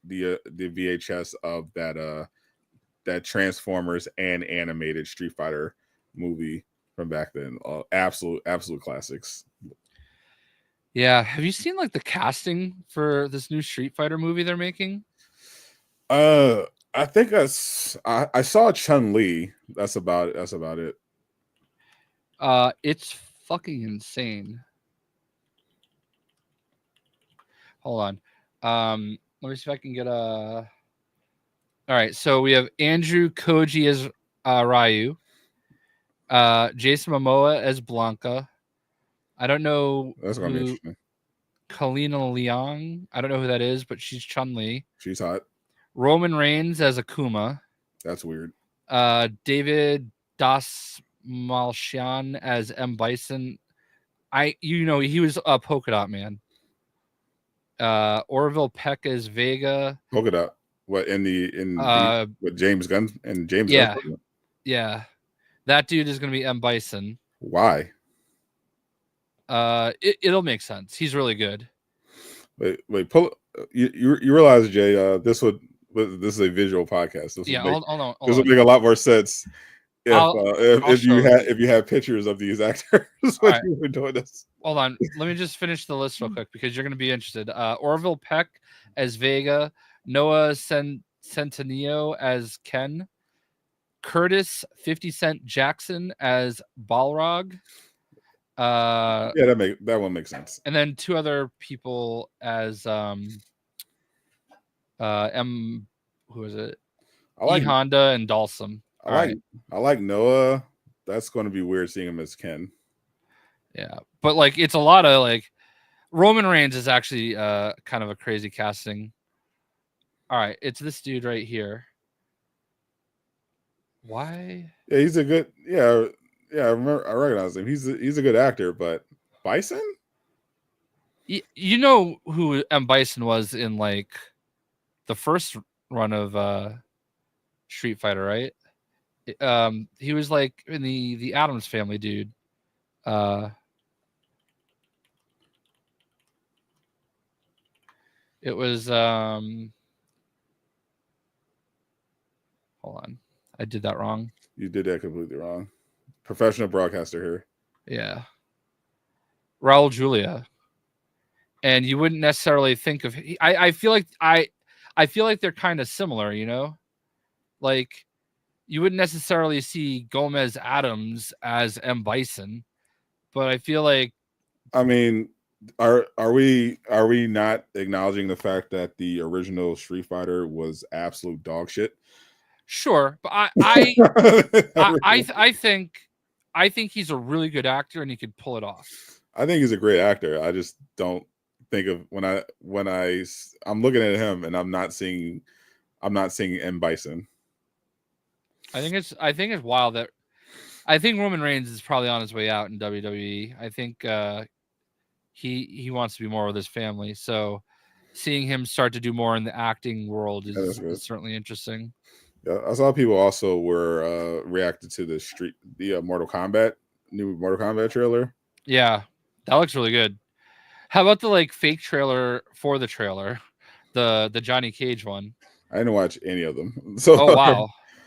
VHS of that Transformers and animated Street Fighter movie from back then. Absolute classics. Yeah, have you seen like the casting for this new Street Fighter movie they're making? I think I saw Chun-Li. That's about it. It's fucking insane. Hold on. Let me see if I can get a. All right, so we have Andrew Koji as Ryu, Jason Momoa as Blanca. I don't know. That's gonna be interesting. Kalina Leong. I don't know who that is, but she's Chun-Li. She's hot. Roman Reigns as Akuma. That's weird. David Dasmalchian as M. Bison. He was a Polka Dot Man. Orville Peck as Vega. Polka Dot. What with James Gunn and James? Yeah, Gunn? Yeah. That dude is gonna be M. Bison. Why? It'll make sense. He's really good. Wait. You realize, Jay? This is a visual podcast. Hold on. This would make a lot more sense if you had pictures of these actors when you were doing this. Hold on. Let me just finish the list real quick because you're going to be interested. Orville Peck as Vega, Noah Centineo as Ken, Curtis 50 Cent Jackson as Balrog. That one makes sense. And then 2 other people as Who is it? I like Honda and Dalsum. I like Noah. That's going to be weird seeing him as Ken. Yeah, but like it's a lot of like Roman Reigns is actually kind of a crazy casting. All right, it's this dude right here. Why? Yeah, he's a good. Yeah. I recognize him. He's a good actor, but Bison. You know who M. Bison was in like the first run of Street Fighter, right? He was like in the Addams Family, dude. It was hold on. I did that wrong. You did that completely wrong. Professional broadcaster here. Yeah. Raul Julia. And you wouldn't necessarily think of I feel like I feel like they're kind of similar, you know? Like you wouldn't necessarily see Gomez Adams as M. Bison, but I feel like I mean, are we not acknowledging the fact that the original Street Fighter was absolute dog shit? Sure, but I think he's a really good actor and he could pull it off. I think he's a great actor. I just don't think of when I'm looking at him and I'm not seeing M. Bison. I think it's wild that I think Roman Reigns is probably on his way out in WWE. I think he wants to be more with his family. So seeing him start to do more in the acting world is certainly interesting. Yeah, I saw people also were reacted to the Mortal Kombat trailer. Yeah, that looks really good. How about the like fake trailer for the trailer, the Johnny Cage one? I didn't watch any of them. So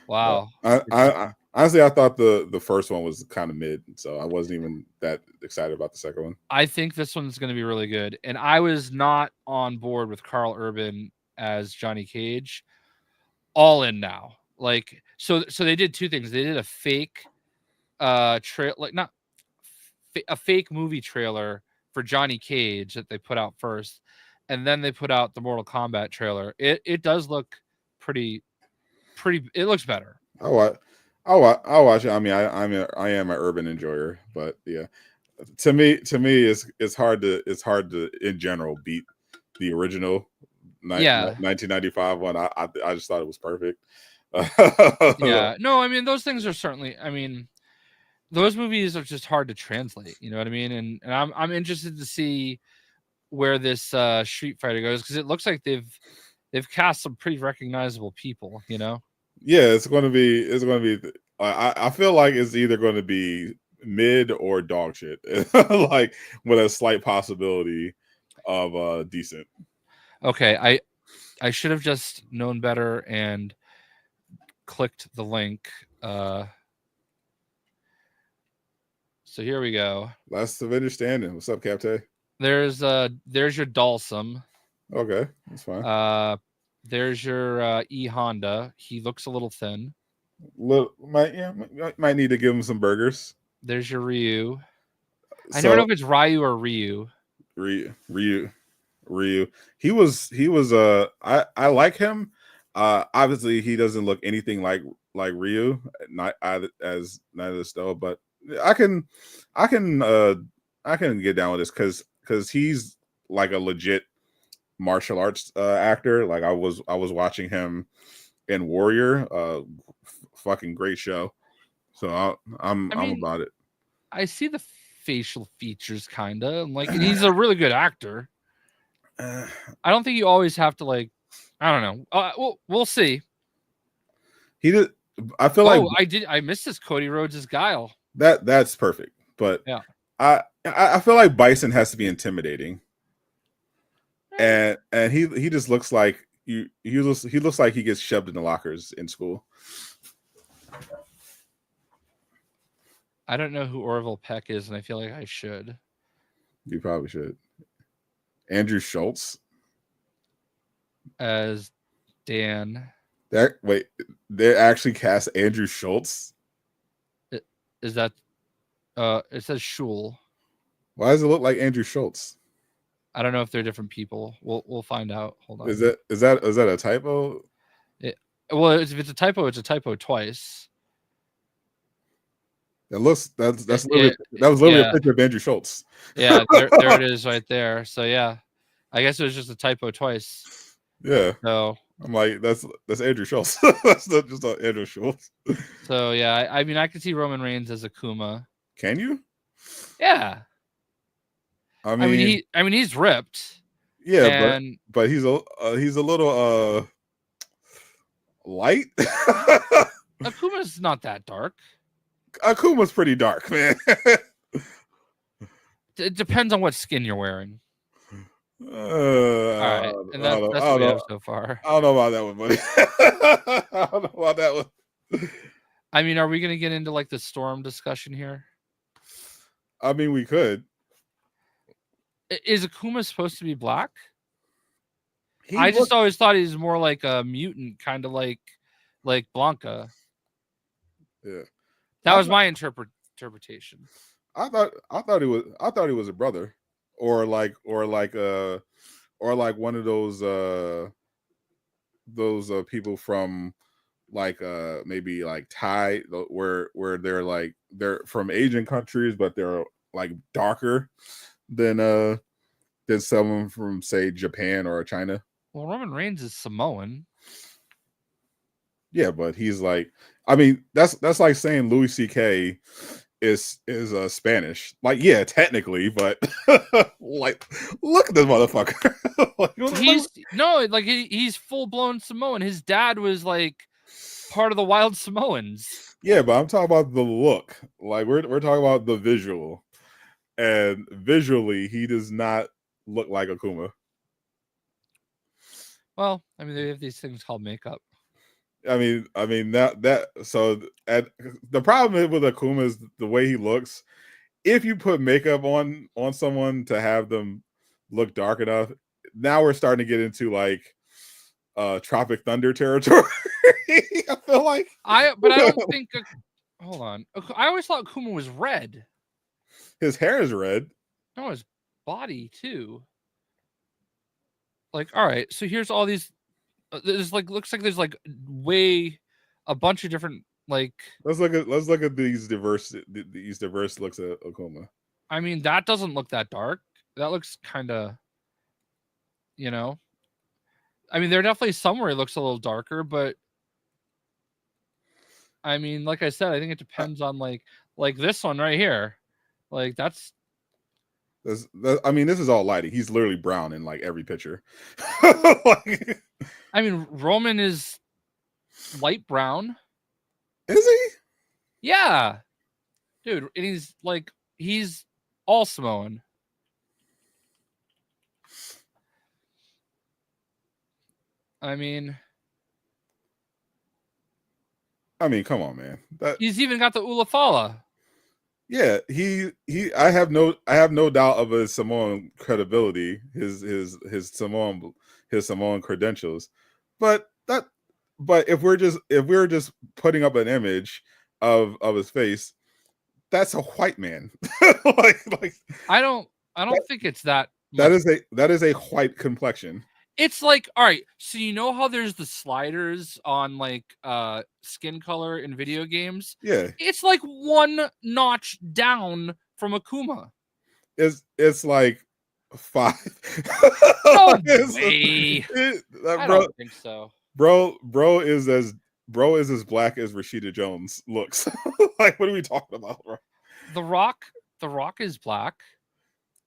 wow. I honestly I thought the first one was kind of mid, so I wasn't even that excited about the second one. I think this one's going to be really good, and I was not on board with Carl Urban as Johnny Cage. All in now, like so they did two things. They did a fake not a fake movie trailer for Johnny Cage that they put out first, and then they put out the Mortal Kombat trailer. It does look pretty. It looks better. I'll watch it. I mean, I am an urban enjoyer, but yeah, to me, it's hard to in general beat the original 1995 one. I just thought it was perfect. Yeah, no, I mean those things are certainly. I mean, those movies are just hard to translate. You know what I mean? And I'm interested to see where this Street Fighter goes because it looks like they've cast some pretty recognizable people. You know? Yeah, it's going to be. I feel like it's either going to be mid or dog shit, like with a slight possibility of decent. Okay, I should have just known better and clicked the link. So here we go. Last of understanding. What's up, Captain? There's your Dalsum. Okay, that's fine. There's your E Honda. He looks a little thin. Might need to give him some burgers. There's your Ryu. I never know if it's Ryu or Ryu. Ryu. He was I like him. Obviously he doesn't look anything like Ryu, not as neither though, but I can get down with this because he's like a legit martial arts actor. Like I was watching him in Warrior, fucking great show. So I'm about it. I see the facial features kinda like, and he's a really good actor. I don't think you always have to like. I don't know. We'll see. He did. I feel like I missed this Cody Rhodes' Guile. That's perfect, but yeah, I feel like Bison has to be intimidating, and he just looks like he looks like he gets shoved in the lockers in school. I don't know who Orville Peck is, and I feel like I should. You probably should. Andrew Schultz as Dan. They actually cast Andrew Schultz. Is that? It says Schul. Why does it look like Andrew Schultz? I don't know if they're different people. We'll find out. Hold on. Is that a typo? Well, if it's a typo, it's a typo twice. That was literally a picture of Andrew Schultz. Yeah, there it is right there. So yeah, I guess it was just a typo twice. Yeah. So I'm like, that's Andrew Schultz. That's not just Andrew Schultz. So yeah, I mean, I could see Roman Reigns as Akuma. Can you? Yeah. I mean, he's ripped. Yeah, but he's a little light. Akuma's not that dark. Akuma's pretty dark, man. It depends on what skin you're wearing. All right, and that's what we have so far. I don't know about that one, buddy. I don't know about that one. I mean, are we going to get into like the Storm discussion here? I mean, we could. Is Akuma supposed to be black? I just always thought he was more like a mutant, kind of like Blanca. Yeah, that was my interpretation. I thought he was a brother, or like one of those people from like maybe like Thai, where they're from Asian countries, but they're like darker than someone from, say, Japan or China. Well, Roman Reigns is Samoan. Yeah, but he's like, I mean, that's like saying Louis C.K. is Spanish. Like, yeah, technically, but like, look at this motherfucker. He's full blown Samoan. His dad was like part of the Wild Samoans. Yeah, but I'm talking about the look. Like, we're talking about the visual, and visually, he does not look like Akuma. Well, I mean, they have these things called makeup. I mean that so the problem with Akuma is the way he looks. If you put makeup on someone to have them look dark enough, now we're starting to get into like Tropic Thunder territory. I feel like I don't think hold on. I always thought Akuma was red. His hair is red. No, his body too. Like, all right, so here's all these. There's like looks like there's like a bunch of different like. Let's look at these diverse looks at Akuma. I mean, that doesn't look that dark. That looks kind of, I mean, there are definitely somewhere it looks a little darker, but I mean, like I said, I think it depends on like this one right here. Like I mean, this is all lighting. He's literally brown in like every picture. Like, I mean, Roman is light brown. Is he? Yeah, dude, and he's all Samoan. I mean, come on, man. He's even got the Ulafala. Yeah, I have no doubt of his Samoan credibility, his Samoan credentials. But if we're just putting up an image of his face, that's a white man. like I don't think it's that much. That is a white complexion. It's like, all right, so you know how there's the sliders on like skin color in video games? Yeah. It's like one notch down from Akuma. It's like 5. No way. I don't think so. Bro is as black as Rashida Jones looks. Like, what are we talking about, bro? The Rock is black.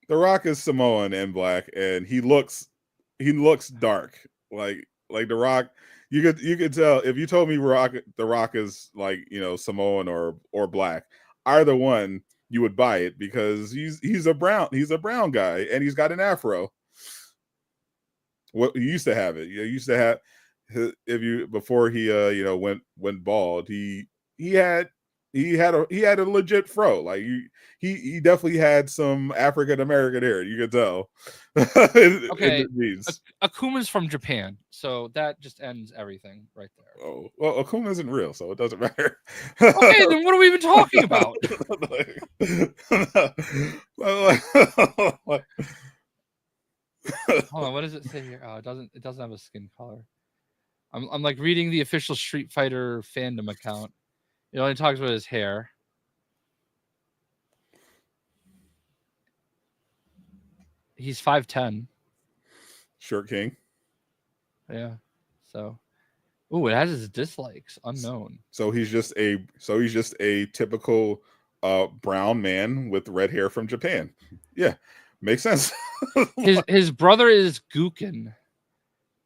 The Rock is Samoan and black, and he looks dark. Like The Rock, you could tell if you told me The Rock is like, Samoan or black, either one, you would buy it because he's a brown guy and he's got an afro. What he used to have it. You used to have before he went bald, he had a legit fro. Like he definitely had some African American hair. You could tell. Okay, Akuma's from Japan, so that just ends everything right there. Oh well, Akuma isn't real, so it doesn't matter. Okay, then what are we even talking about? Hold on, what does it say here? Oh, it doesn't have a skin color. I'm like reading the official Street Fighter fandom account. It only talks about his hair. He's 5'10". Short king. Yeah. So, ooh, it has his dislikes. Unknown. So he's just a typical brown man with red hair from Japan. Yeah, makes sense. his brother is Guken,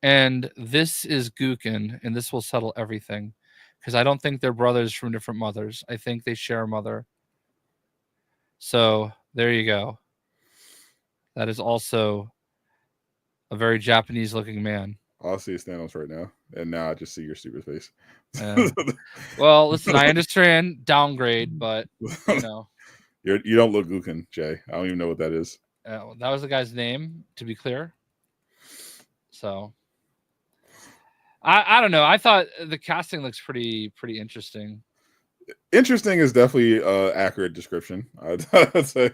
and this is Guken, and this will settle everything, because I don't think they're brothers from different mothers. I think they share a mother. So there you go. That is also a very Japanese-looking man. I'll see Thanos right now, and now I just see your stupid face. Well, listen, I understand downgrade, but you know, you don't look Guken, Jay. I don't even know what that is. That was the guy's name, to be clear. So I don't know. I thought the casting looks pretty interesting. Interesting is definitely accurate description. I'd say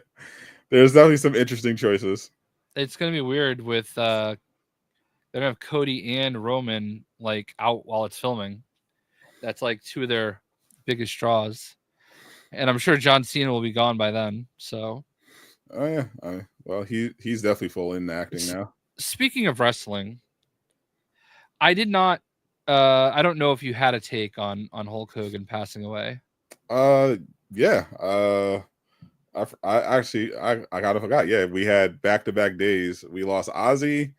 there's definitely some interesting choices. It's gonna be weird with they're gonna have Cody and Roman like out while it's filming. That's like two of their biggest draws, and I'm sure John Cena will be gone by then. So, oh yeah, well he's definitely full in acting now. Speaking of wrestling, I did not. I don't know if you had a take on Hulk Hogan passing away. Yeah. I actually kind of forgot. Yeah, we had back-to-back days. We lost Ozzy.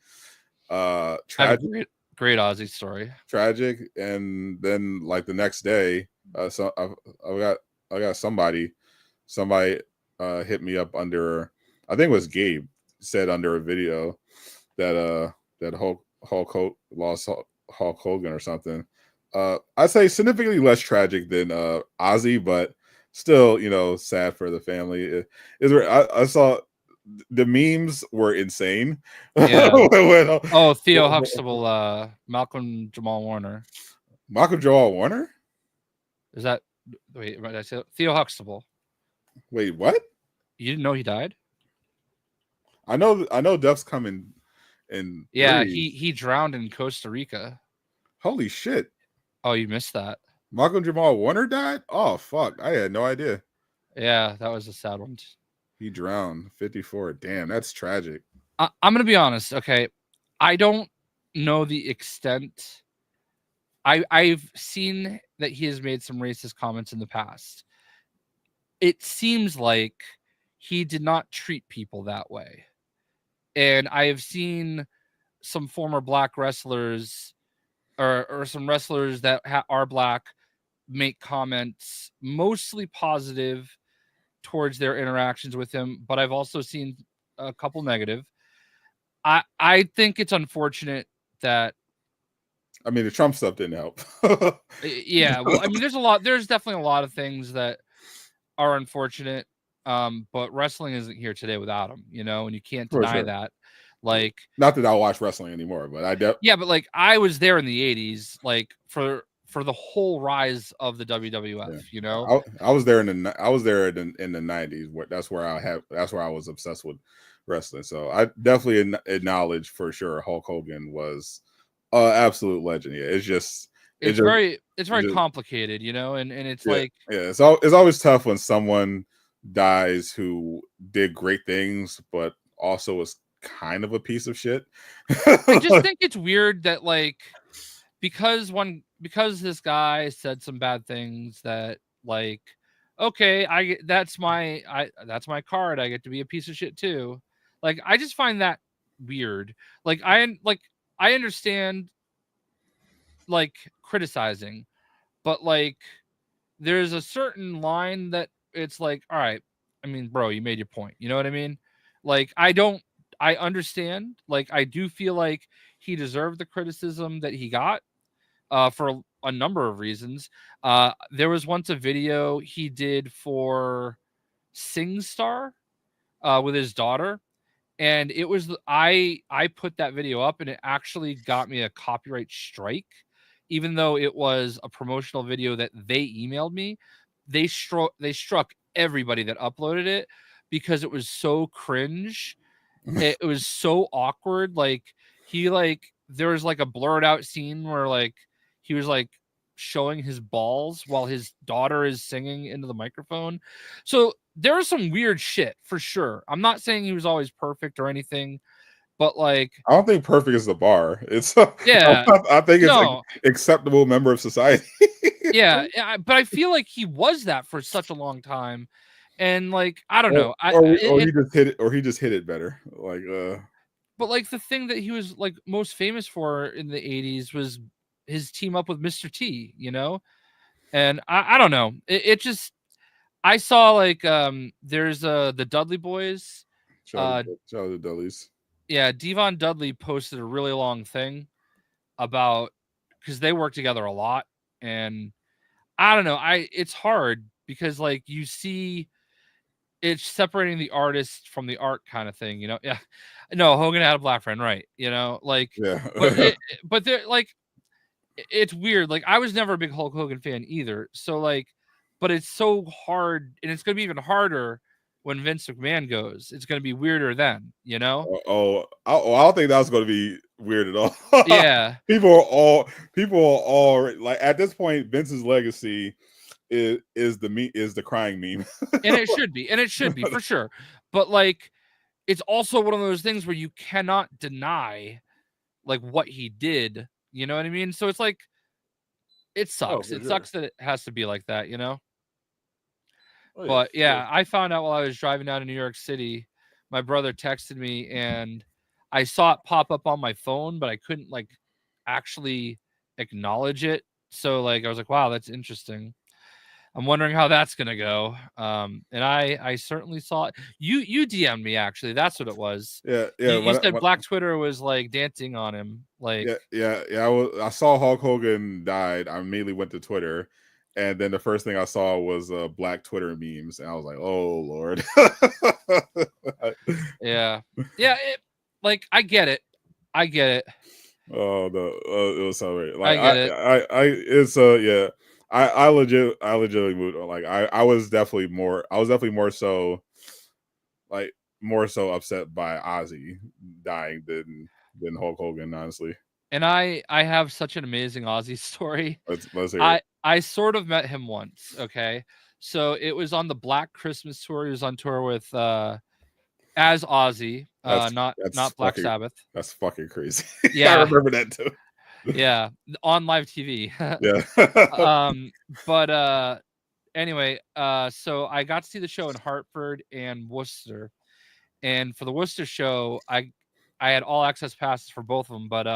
Tragic, great Ozzy story. Tragic, and then like the next day, so I got somebody hit me up under. I think it was Gabe said under a video that Hulk Hogan lost Hulk Hogan or something. I'd say significantly less tragic than Ozzy, but still, sad for the family. I saw the memes were insane. Yeah. Theo Huxtable, Malcolm Jamal Warner. Malcolm Jamal Warner? Is that wait? Did I say Theo Huxtable? Wait, what? You didn't know he died? I know death's coming. And yeah, he drowned in Costa Rica. Holy shit! Oh, you missed that. Malcolm Jamal Warner died? Oh fuck! I had no idea. Yeah, that was a sad one. He drowned. 54. Damn, that's tragic. I'm gonna be honest. Okay, I don't know the extent. I've seen that he has made some racist comments in the past. It seems like he did not treat people that way. And I have seen some former black wrestlers or some wrestlers that are black make comments mostly positive towards their interactions with him, but I've also seen a couple negative. I think it's unfortunate that the Trump stuff didn't help. Yeah, well, there's definitely a lot of things that are unfortunate. But wrestling isn't here today without him, and you can't deny that. Like, not that I'll watch wrestling anymore, but but like I was there in the 80s, like for the whole rise of the WWF. Yeah. I was there in the 90s. That's where I was obsessed with wrestling. So I definitely acknowledge for sure Hulk Hogan was absolute legend. Yeah, it's very complicated, and it's it's always tough when someone dies who did great things, but also was kind of a piece of shit. I just think it's weird that because this guy said some bad things that okay, that's my card. I get to be a piece of shit too. I just find that weird. I understand criticizing, but there's a certain line that it's all right. I mean, bro, you made your point. You know what I mean? I understand. I do feel like he deserved the criticism that he got for a number of reasons. There was once a video he did for SingStar with his daughter, and it was I put that video up, and it actually got me a copyright strike, even though it was a promotional video that they emailed me. They struck everybody that uploaded it because it was so cringe It was so awkward. Like there was like a blurred out scene where like he was like showing his balls while his daughter is singing into the microphone. So there was some weird shit for sure. I'm not saying he was always perfect or anything, but like I don't think perfect is the bar. It's yeah, I think it's no, acceptable member of society. yeah, but I feel like he was that for such a long time, and like I don't know, or he just hit it, or he just hit it better. Like but like the thing that he was like most famous for in the 80s was his team up with Mr. T, you know? And I don't know. It just I saw like there's the Dudley boys. shout out to Dudleys. Yeah, Devon Dudley posted a really long thing about because they work together a lot, and I don't know, it's hard because like you see it's separating the artist from the art kind of thing, you know? Yeah. No, Hogan had a black friend, right? You know, like Yeah. but they're like it's weird. Like I was never a big Hulk Hogan fan either. So like, but it's so hard, and it's gonna be even harder when Vince McMahon goes. It's gonna be weirder then, you know? I don't think that's going to be weird at all. Yeah. people are all like at this point. Vince's legacy is the crying meme, And it should be for sure. But like, it's also one of those things where you cannot deny like what he did. You know what I mean? So it's like it sucks. It sucks that it has to be like that, you know? But yeah, I found out while I was driving down to New York City, my brother texted me and I saw it pop up on my phone, but I couldn't like actually acknowledge it. So like I was like, wow, that's interesting. I'm wondering how that's gonna go. And I certainly saw it. You DM'd me actually. That's what it was. Yeah. You said Black Twitter was like dancing on him. Like yeah. I saw Hulk Hogan died. I immediately went to Twitter, and then the first thing I saw was Black Twitter memes, and I was like, "Oh Lord." yeah. Like I get it. Oh no, it was so weird. I Like get it. it's yeah. I legitimately moved. Like I was definitely more so like more so upset by Ozzy dying than Hulk Hogan, honestly. And I have such an amazing Ozzy story. Let's hear it. I sort of met him once. Okay, so it was on the Black Christmas tour. He was on tour with as Ozzy, not Black Sabbath. That's fucking crazy. Yeah, I remember that too. Yeah, on live TV. Yeah. But anyway, so I got to see the show in Hartford and Worcester, and for the Worcester show, I had all access passes for both of them, but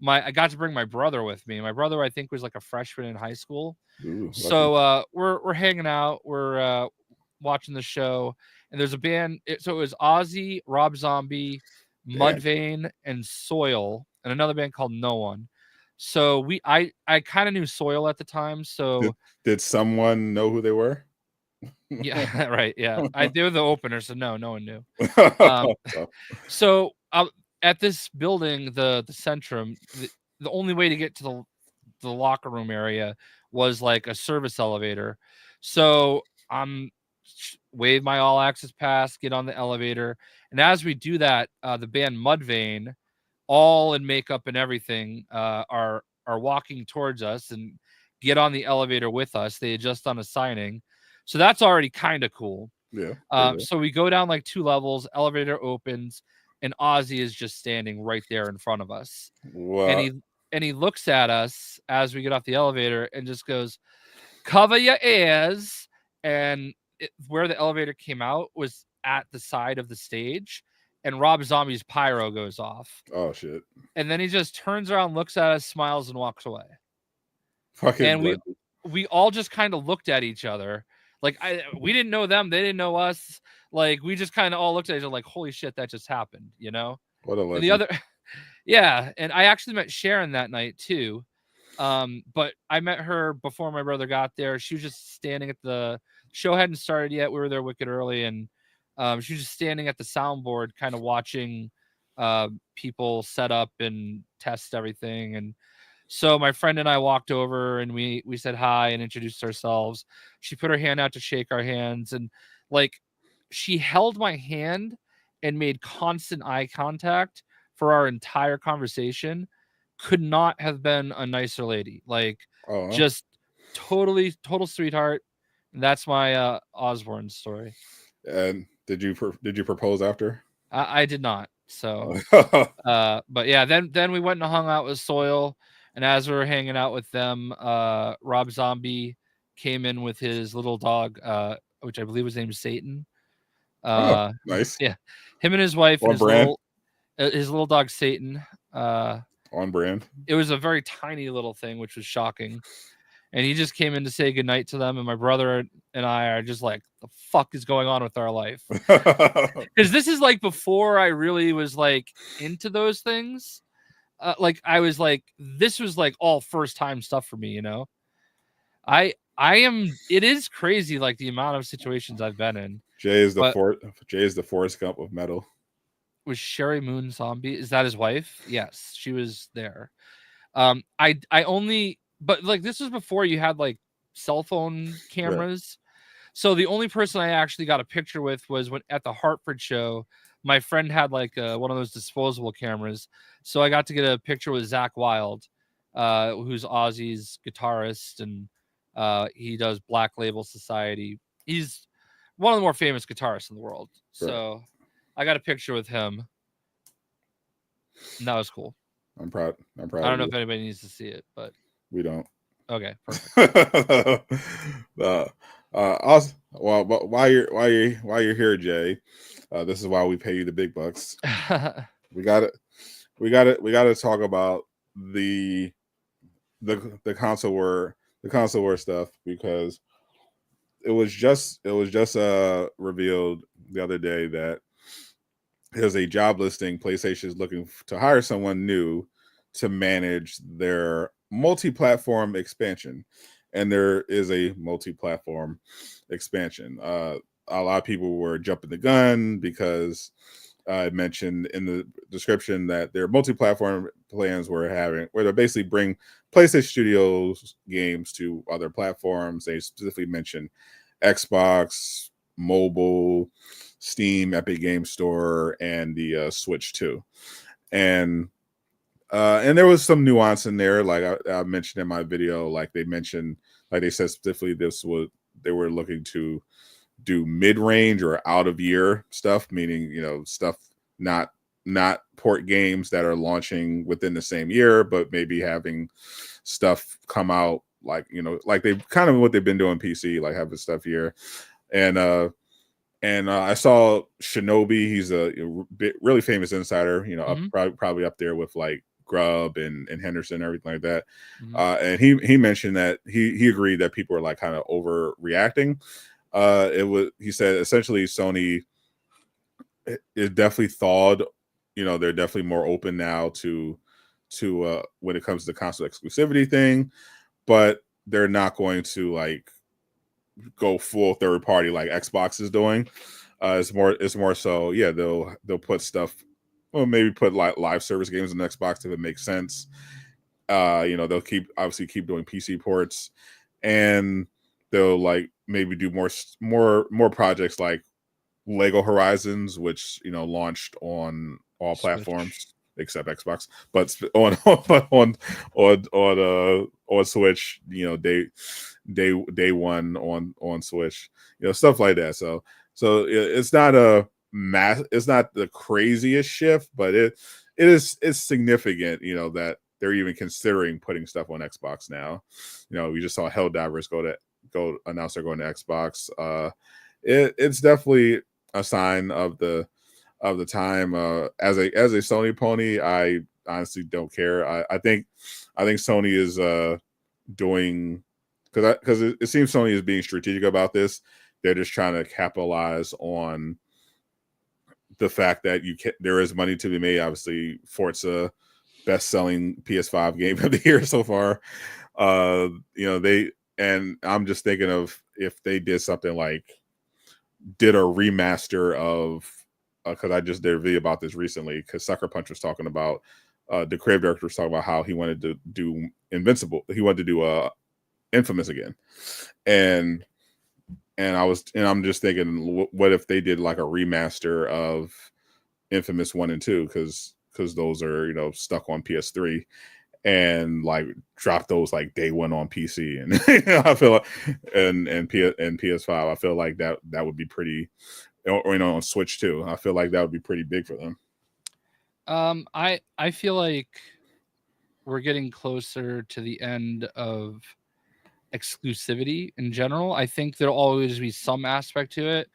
I got to bring my brother with me. My brother, I think, was like a freshman in high school. Ooh, so we're hanging out, we're watching the show, and there's a band. So it was Ozzy, Rob Zombie, Mudvayne, and Soil, and another band called No One. So I kind of knew Soil at the time. So did someone know who they were? Yeah, right. Yeah, they were the opener, so no one knew. So at this building, the Centrum, the only way to get to the locker room area was like a service elevator. So I'm wave my all access pass, get on the elevator, and as we do that, the band Mudvayne, all in makeup and everything, are walking towards us and get on the elevator with us. They had just done a signing, so that's already kind of cool. Yeah. So we go down like 2 levels, elevator opens, and Ozzy is just standing right there in front of us. Wow. And he looks at us as we get off the elevator and just goes, "Cover your ears." And where the elevator came out was at the side of the stage, and Rob Zombie's pyro goes off. Oh shit. And then he just turns around, looks at us, smiles, and walks away. Fucking and we all just kind of looked at each other. Like we didn't know them, they didn't know us. Like we just kind of all looked at each other like, holy shit, that just happened, you know? What a legend. And the other yeah, and I actually met Sharon that night too. But I met her before my brother got there. She was just standing at the show hadn't started yet. We were there wicked early, and she was just standing at the soundboard, kind of watching people set up and test everything. And so my friend and I walked over and we said hi and introduced ourselves. She put her hand out to shake our hands, and like she held my hand and made constant eye contact for our entire conversation. Could not have been a nicer lady. Like, just total sweetheart. And that's my Osborne story. And did you propose after? I did not. So, but yeah, then we went and hung out with Soil, and as we were hanging out with them, Rob Zombie came in with his little dog, which I believe was named Satan. Nice. Yeah, him and his wife On and brand. His little dog Satan. On brand. It was a very tiny little thing, which was shocking. And he just came in to say goodnight to them. And my brother and I are just like, the fuck is going on with our life? Because this is like before I really was like into those things. Like I was like, this was like all first time stuff for me, you know? I am, it is crazy, like the amount of situations I've been in. Jay is the Forrest Gump of metal. Was Sherry Moon Zombie? Is that his wife? Yes, she was there. I only, but like this was before you had like cell phone cameras. Right. So the only person I actually got a picture with was when at the Hartford show, my friend had like one of those disposable cameras. So I got to get a picture with Zach Wilde, who's Ozzy's guitarist, and he does Black Label Society. He's one of the more famous guitarists in the world. Right. So I got a picture with him. And that was cool. I'm proud. I don't know if anybody needs to see it, but we don't. Okay, perfect. Also, well, but while you're here, Jay, this is why we pay you the big bucks. we got to talk about the console war stuff, because it was just revealed the other day that there's a job listing. PlayStation is looking to hire someone new to manage their multi-platform expansion, and there is a multi-platform expansion. A lot of people were jumping the gun because I mentioned in the description that their multi-platform plans where they basically bring PlayStation Studios games to other platforms. They specifically mentioned Xbox, mobile, Steam, Epic Game Store, and the Switch too. And there was some nuance in there, like I mentioned in my video. Like they said specifically, they were looking to do mid-range or out of year stuff, meaning stuff not port games that are launching within the same year, but maybe having stuff come out like they kind of what they've been doing PC, like having stuff here. And I saw Shinobi. He's a really famous insider, probably up there with like Grubb and Henderson, everything like that. And he mentioned that he agreed that people are like kind of overreacting. He said essentially Sony is definitely thawed. They're definitely more open now to when it comes to the console exclusivity thing, but they're not going to like go full third party like Xbox is doing. It's more so, yeah, they'll put stuff, well, maybe put like live service games on Xbox if it makes sense. They'll obviously keep doing PC ports, and they'll like maybe do more projects like Lego Horizons, which launched on all platforms except Xbox, but on Switch, day one on Switch, stuff like that. So it's not it's not the craziest shift, but it's significant, that they're even considering putting stuff on Xbox now. We just saw Helldivers go announce they're going to Xbox. It's definitely a sign of the time. As a Sony pony, I honestly don't care. I think Sony is doing, because it seems Sony is being strategic about this. They're just trying to capitalize on the fact that there is money to be made. Obviously, Forza, best-selling PS5 game of the year so far. And I'm just thinking of if they did something like did a remaster of, because I just did a video about this recently, because Sucker Punch was talking about, the creative director was talking about how he wanted to do Invincible. He wanted to do Infamous again. And I'm just thinking, what if they did like a remaster of Infamous 1 and 2 because those are stuck on PS3, and like drop those like day one on PC, and I feel like and PS5. I feel like that would be pretty, or on Switch too. I feel like that would be pretty big for them. I feel like we're getting closer to the end of exclusivity in general. I think there'll always be some aspect to it,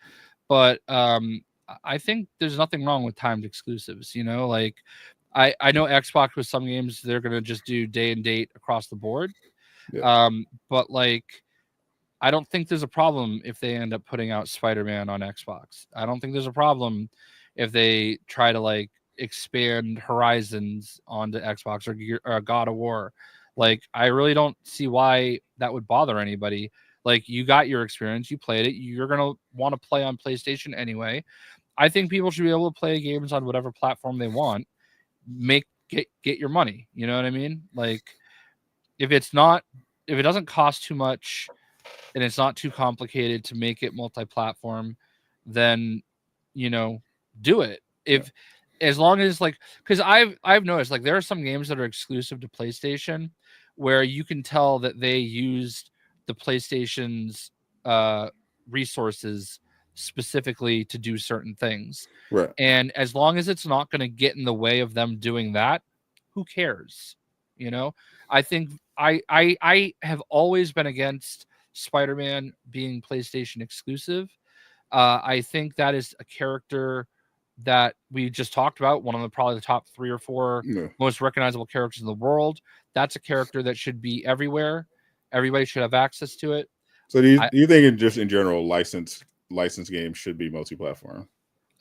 but I think there's nothing wrong with timed exclusives. Like I know Xbox with some games they're gonna just do day and date across the board. Yeah. But like I don't think there's a problem if they end up putting out Spider-Man on Xbox. I don't think there's a problem if they try to like expand Horizons onto Xbox or God of War. Like I really don't see why that would bother anybody. Like you got your experience, you played it, you're gonna want to play on PlayStation anyway. I think people should be able to play games on whatever platform they want. Get your money. You know what I mean? Like if it doesn't cost too much and it's not too complicated to make it multi-platform, then do it. As long as like, because I've noticed like there are some games that are exclusive to PlayStation where you can tell that they used the PlayStation's resources specifically to do certain things. Right. And as long as it's not going to get in the way of them doing that, who cares? I think I have always been against Spider-Man being PlayStation exclusive. I think that is a character that we just talked about, one of probably the top 3 or 4 most recognizable characters in the world. That's a character that should be everywhere. Everybody should have access to it. So do you think just in general licensed games should be multi-platform?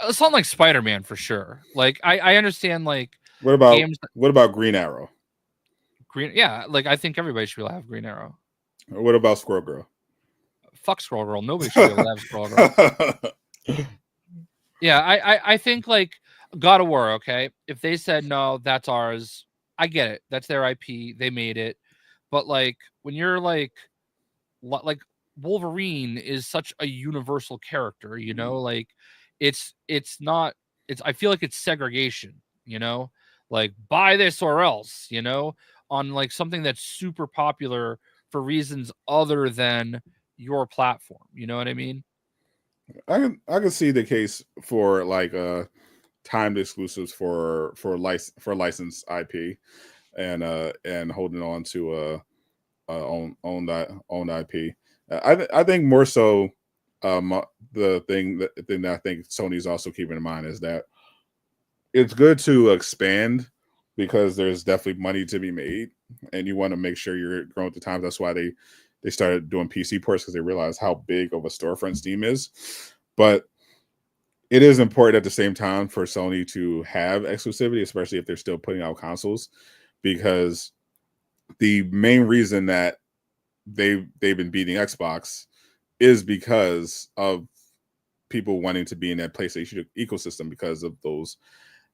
It's not like Spider-Man for sure. Like I understand like what about Green Arrow? Yeah, like I think everybody should be able to have Green Arrow. What about Squirrel Girl? Fuck Squirrel Girl. Nobody should be able to have Squirrel Girl. Yeah, I think like God of War, okay? If they said no, that's ours, I get it. That's their IP. They made it. But like when you're like Wolverine is such a universal character, like it's not I feel like it's segregation, like buy this or else, on like something that's super popular for reasons other than your platform. You know what I mean? I can see the case for like timed exclusives for licensed IP and holding on to owned IP. I think more so the thing that I think Sony's also keeping in mind is that it's good to expand because there's definitely money to be made, and you want to make sure you're growing with the times. That's why they started doing PC ports, because they realized how big of a storefront Steam is. But it is important at the same time for Sony to have exclusivity, especially if they're still putting out consoles, because the main reason that they've been beating Xbox is because of people wanting to be in that PlayStation ecosystem because of those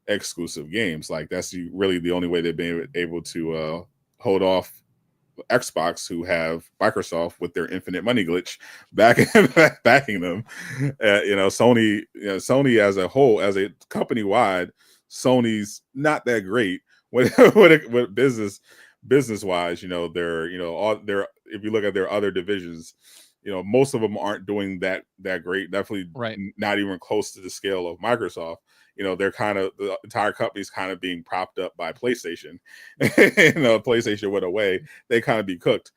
exclusive games. Like that's really the only way they've been able to hold off Xbox, who have Microsoft with their infinite money glitch backing them. Sony as a whole, as a company wide, Sony's not that great with business wise. They're all their, if you look at their other divisions, most of them aren't doing that great. Definitely not even close to the scale of Microsoft. They're kind of, the entire company's kind of being propped up by PlayStation. PlayStation went away, they kind of be cooked.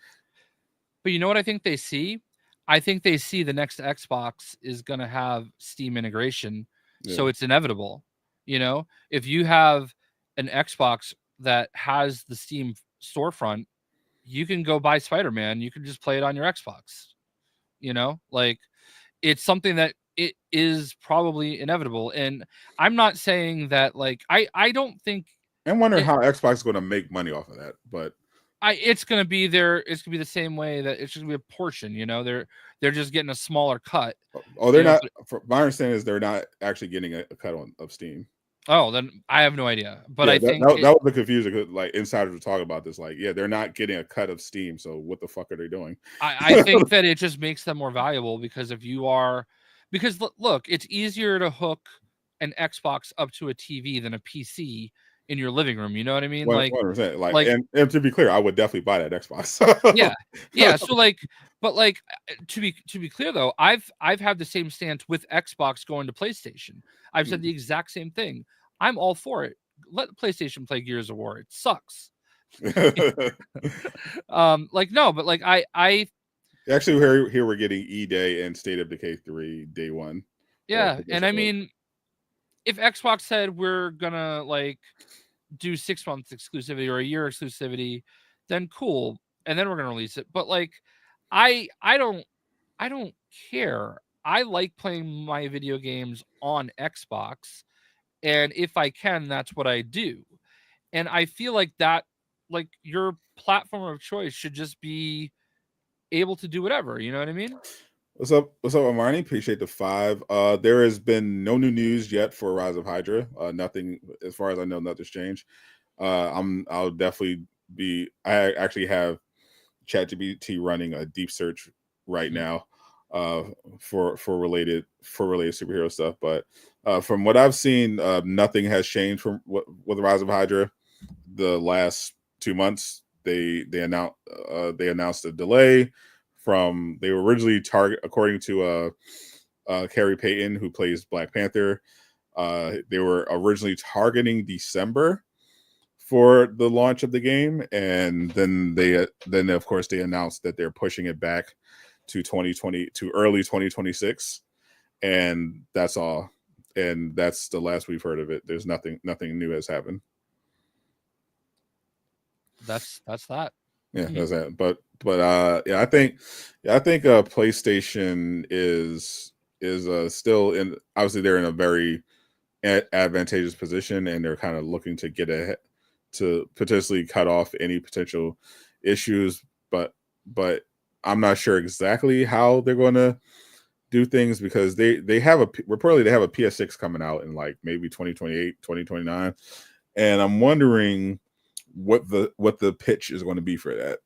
But you know what I think they see? I think they see the next Xbox is going to have Steam integration. Yeah. So it's inevitable. If you have an Xbox that has the Steam storefront, you can go buy Spider-Man. You can just play it on your Xbox. Like it's something that it is probably inevitable. And I'm not saying that like, I don't think. I'm wondering how Xbox is going to make money off of that, but it's going to be it's going to be the same way that it's just going to be a portion, they're just getting a smaller cut. Oh, they're not. My understanding is they're not actually getting a cut of Steam. Oh, then I have no idea. But yeah, I think that was the confusion. Like insiders were talking about this. Like, yeah, they're not getting a cut of Steam. So what the fuck are they doing? I think that it just makes them more valuable because look, it's easier to hook an Xbox up to a TV than a PC in your living room. You know what I mean? 100%. Like, and to be clear, I would definitely buy that Xbox. Yeah. So to be clear though, I've had the same stance with Xbox going to PlayStation. I've said the exact same thing. I'm all for it. Let PlayStation play Gears of War. It sucks. I actually here we're getting E-Day and State of Decay 3 day one. Yeah, and I mean, if Xbox said we're gonna do 6 months exclusivity or a year exclusivity, then cool, and then we're gonna release it. But I don't care. I like playing my video games on Xbox, and if I can, that's what I do. And I feel like that, your platform of choice should just be able to do whatever. You know what I mean? What's up, Armani? Appreciate the 5. There has been no new news yet for Rise of Hydra. Nothing, as far as I know, nothing's changed. I'll definitely be. I actually have ChatGPT running a deep search right now, for related superhero stuff. But from what I've seen, nothing has changed from with Rise of Hydra. The last 2 months, they announced a delay. They were originally according to Carrie Payton, who plays Black Panther, they were originally targeting December for the launch of the game, and then of course they announced that they're pushing it back to early 2026, and that's all. And that's the last we've heard of it. There's nothing new has happened. That's that. Yeah, that's that. But I think PlayStation is still in. Obviously, they're in a very advantageous position, and they're kind of looking to get ahead to potentially cut off any potential issues. But I'm not sure exactly how they're going to do things, because they have a PS6 coming out in maybe 2028, 2029, and I'm wondering what the pitch is going to be for that.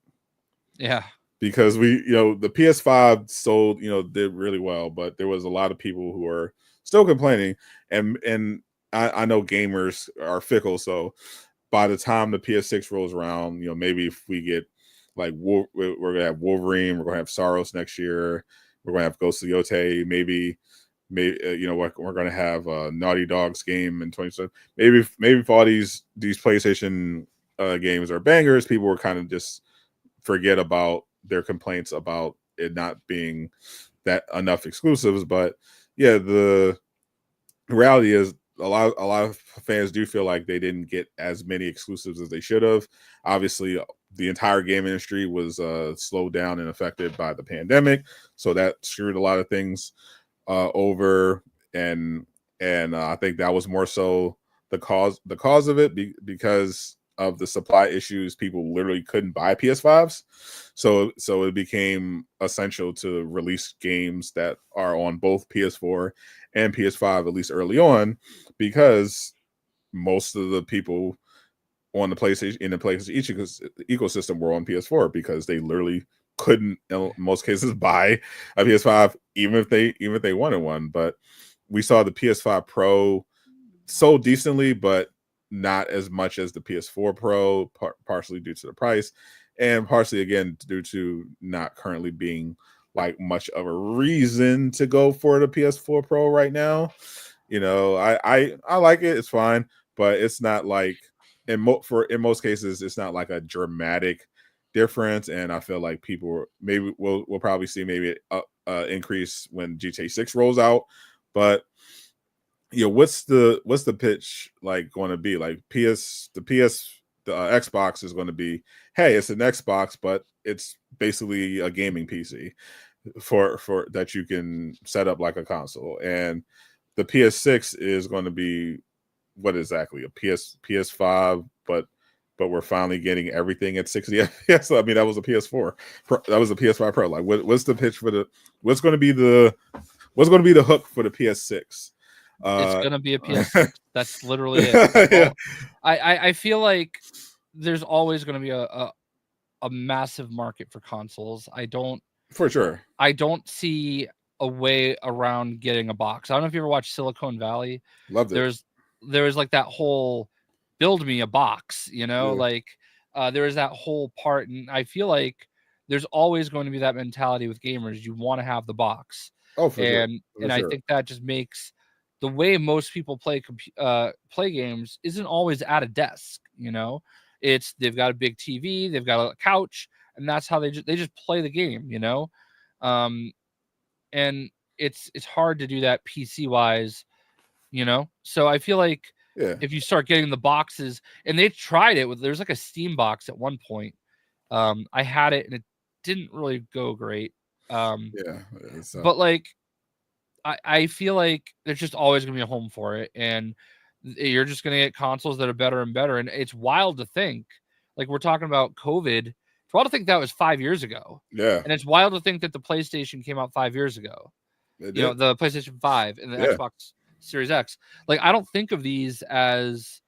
Yeah, because the PS5 sold, did really well, but there was a lot of people who are still complaining, and I know gamers are fickle, so by the time the PS6 rolls around, maybe if we get we're gonna have Wolverine, we're gonna have Saros next year, we're gonna have Ghost of Yotei, maybe we're gonna have Naughty Dog's game in 2027. Maybe if all these PlayStation games are bangers, people were kind of just forget about their complaints about it not being that enough exclusives. But yeah, the reality is a lot of fans do feel like they didn't get as many exclusives as they should have. Obviously, the entire game industry was slowed down and affected by the pandemic, so that screwed a lot of things over, and I think that was more so the cause of it, because of the supply issues. People literally couldn't buy PS5s, so it became essential to release games that are on both PS4 and PS5, at least early on, because most of the people on the PlayStation ecosystem were on PS4, because they literally couldn't, in most cases, buy a PS5 even if they wanted one. But we saw the PS5 Pro sold decently, but not as much as the PS4 Pro, partially due to the price, and partially again due to not currently being much of a reason to go for the PS4 Pro right now. I like it, it's fine, but it's not in most cases it's not a dramatic difference. And I feel like people we'll probably see maybe a increase when GTA 6 rolls out. But what's the pitch going to be? The Xbox is going to be, hey, it's an Xbox, but it's basically a gaming PC for that you can set up like a console. And the PS6 is going to be what exactly? A PS5, but we're finally getting everything at 60 FPS. I mean, that was a PS4 that was a PS5 Pro. What's the pitch for what's going to be the hook for the PS6? It's gonna be a PS6. That's literally it. Yeah. I feel like there's always gonna be a massive market for consoles. For sure. I don't see a way around getting a box. I don't know if you ever watched Silicon Valley. Loved it. There was like that whole build me a box, like there is that whole part, and I feel like there's always going to be that mentality with gamers. You want to have the box. Oh, for sure. I think that just makes the way most people play games isn't always at a desk. It's they've got a big TV, they've got a couch, and that's how they just play the game. And it's hard to do that PC wise. So I feel like if you start getting the boxes, and they tried it there's like a Steam box at one point. I had it and it didn't really go great. But like I feel like there's just always gonna be a home for it, and you're just gonna get consoles that are better and better. And it's wild to think, like we're talking about COVID. It's wild to think that was 5 years ago. Yeah. And it's wild to think that the PlayStation came out 5 years ago. The PlayStation 5 and the Xbox Series X. Like, I don't think of these as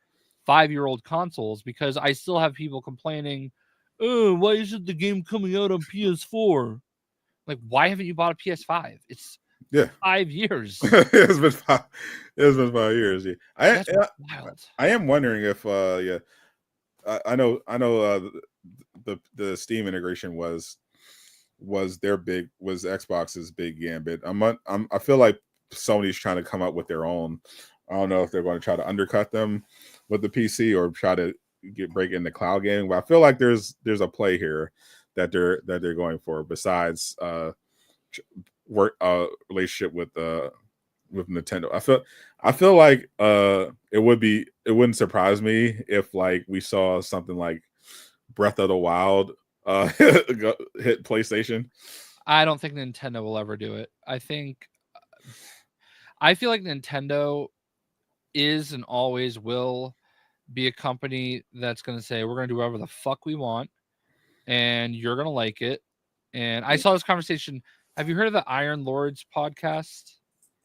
5-year-old consoles, because I still have people complaining, oh, why isn't the game coming out on PS4? Like, why haven't you bought a PS5? It's 5 years. It's been 5 years. Yeah. I am wondering if I know the Steam integration was Xbox's big gambit. I feel like Sony's trying to come up with their own. I don't know if they're going to try to undercut them with the PC or try to break into cloud gaming, but I feel like there's a play here that they're going for besides relationship with Nintendo. I feel like it wouldn't surprise me if like we saw something like Breath of the Wild hit PlayStation. I don't think Nintendo will ever do it. I feel like Nintendo is and always will be a company that's going to say, we're going to do whatever the fuck we want, and you're going to like it. And I saw this conversation. Have you heard of the Iron Lords podcast?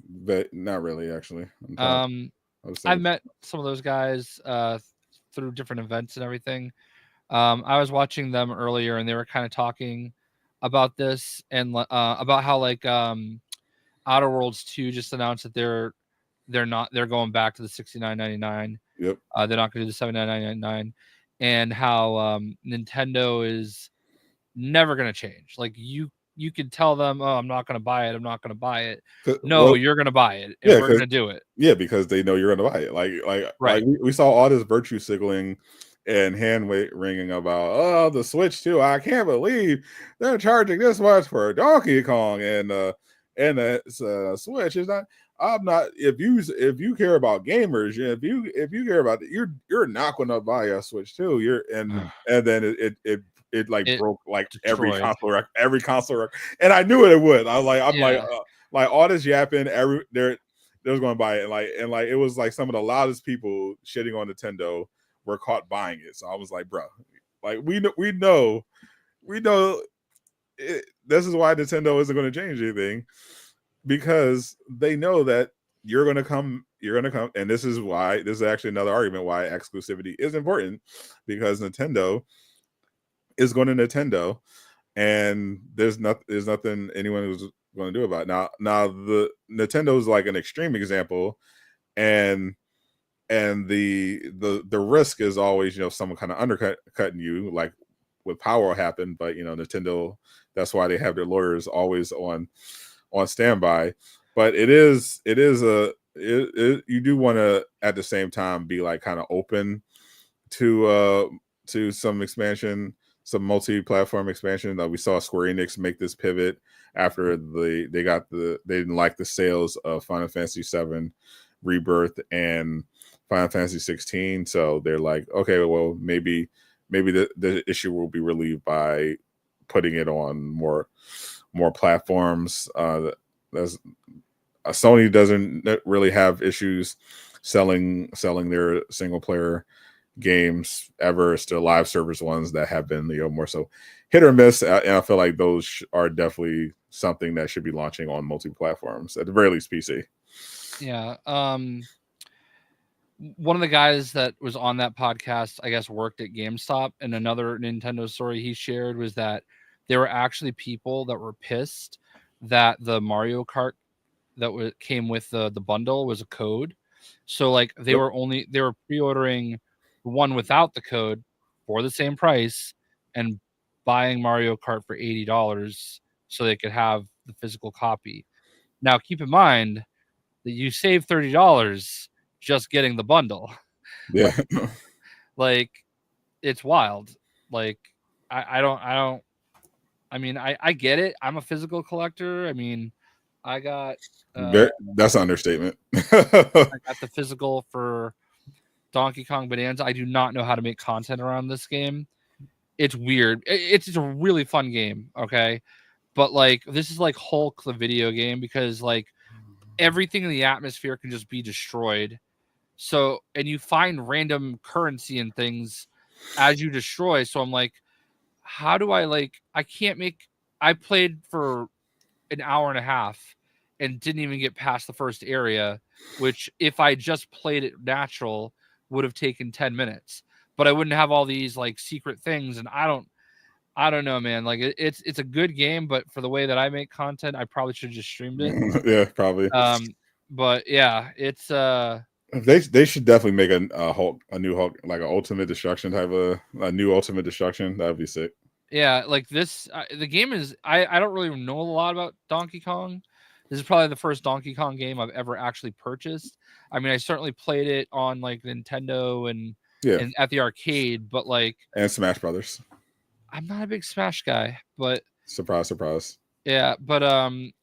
But not really, actually. I've met some of those guys through different events and everything. I was watching them earlier, and they were kind of talking about this and about how like Outer Worlds 2 just announced that they're going back to the $69.99. Yep. They're not going to do the $79.99, and how Nintendo is never going to change. Like you could tell them, oh, I'm not going to buy it. I'm not going to buy it. No, you're going to buy it, and we're going to do it. Yeah, because they know you're going to buy it. Like we saw all this virtue signaling and hand wringing about, the Switch too. I can't believe they're charging this much for Donkey Kong, and the Switch is not. I'm not. If you care about gamers, if you care about it, you're not going to buy a Switch too. And then it broke like every console record, and I knew it would. Like all this yapping, they're going to buy it, and it was like some of the loudest people shitting on Nintendo were caught buying it. So I was like, bro, like we know it, this is why Nintendo isn't going to change anything, because they know that you're going to come, and this is actually another argument why exclusivity is important, because Nintendo is going to Nintendo, and there's nothing anyone who's going to do about it. Now the Nintendo is like an extreme example, and the risk is always, someone kind of undercutting you, like with Power happen, but Nintendo, that's why they have their lawyers always on standby. But you do want to at the same time be like kind of open to some expansion, some multi-platform expansion. Like we saw Square Enix make this pivot after they didn't like the sales of Final Fantasy VII Rebirth and Final Fantasy 16, so they're like, okay, well, maybe the issue will be relieved by putting it on more platforms. Sony doesn't really have issues selling their single player games ever. It's the live service ones that have been more so hit or miss, and I feel like those are definitely something that should be launching on multi platforms, at the very least PC. Yeah. One of the guys that was on that podcast, I guess, worked at GameStop, and another Nintendo story he shared was that there were actually people that were pissed that the Mario Kart that came with the bundle was a code. So like they were pre-ordering the one without the code for the same price and buying Mario Kart for $80 so they could have the physical copy. Now keep in mind that you save $30 just getting the bundle. Yeah. like it's wild. Like I mean, I get it. I'm a physical collector. I mean, I got that's an understatement. I got the physical for Donkey Kong Bonanza. I do not know how to make content around this game. It's weird. It's a really fun game, okay? But like this is like Hulk the video game because like everything in the atmosphere can just be destroyed. So and you find random currency and things as you destroy. So I'm like, how do I can't make I played for an hour and a half and didn't even get past the first area, which if I just played it natural would have taken 10 minutes. But I wouldn't have all these like secret things, and I don't know, man. Like it's a good game, but for the way that I make content, I probably should have just streamed it. Yeah, probably. But yeah, it's they should definitely make a Hulk, a new Hulk, like an Ultimate Destruction type of a new Ultimate Destruction. That'd be sick. Yeah, like this, the game is. I don't really know a lot about Donkey Kong. This is probably the first Donkey Kong game I've ever actually purchased. I mean, I certainly played it on like Nintendo and at the arcade, but like and Smash Brothers. I'm not a big Smash guy, but surprise. Yeah, but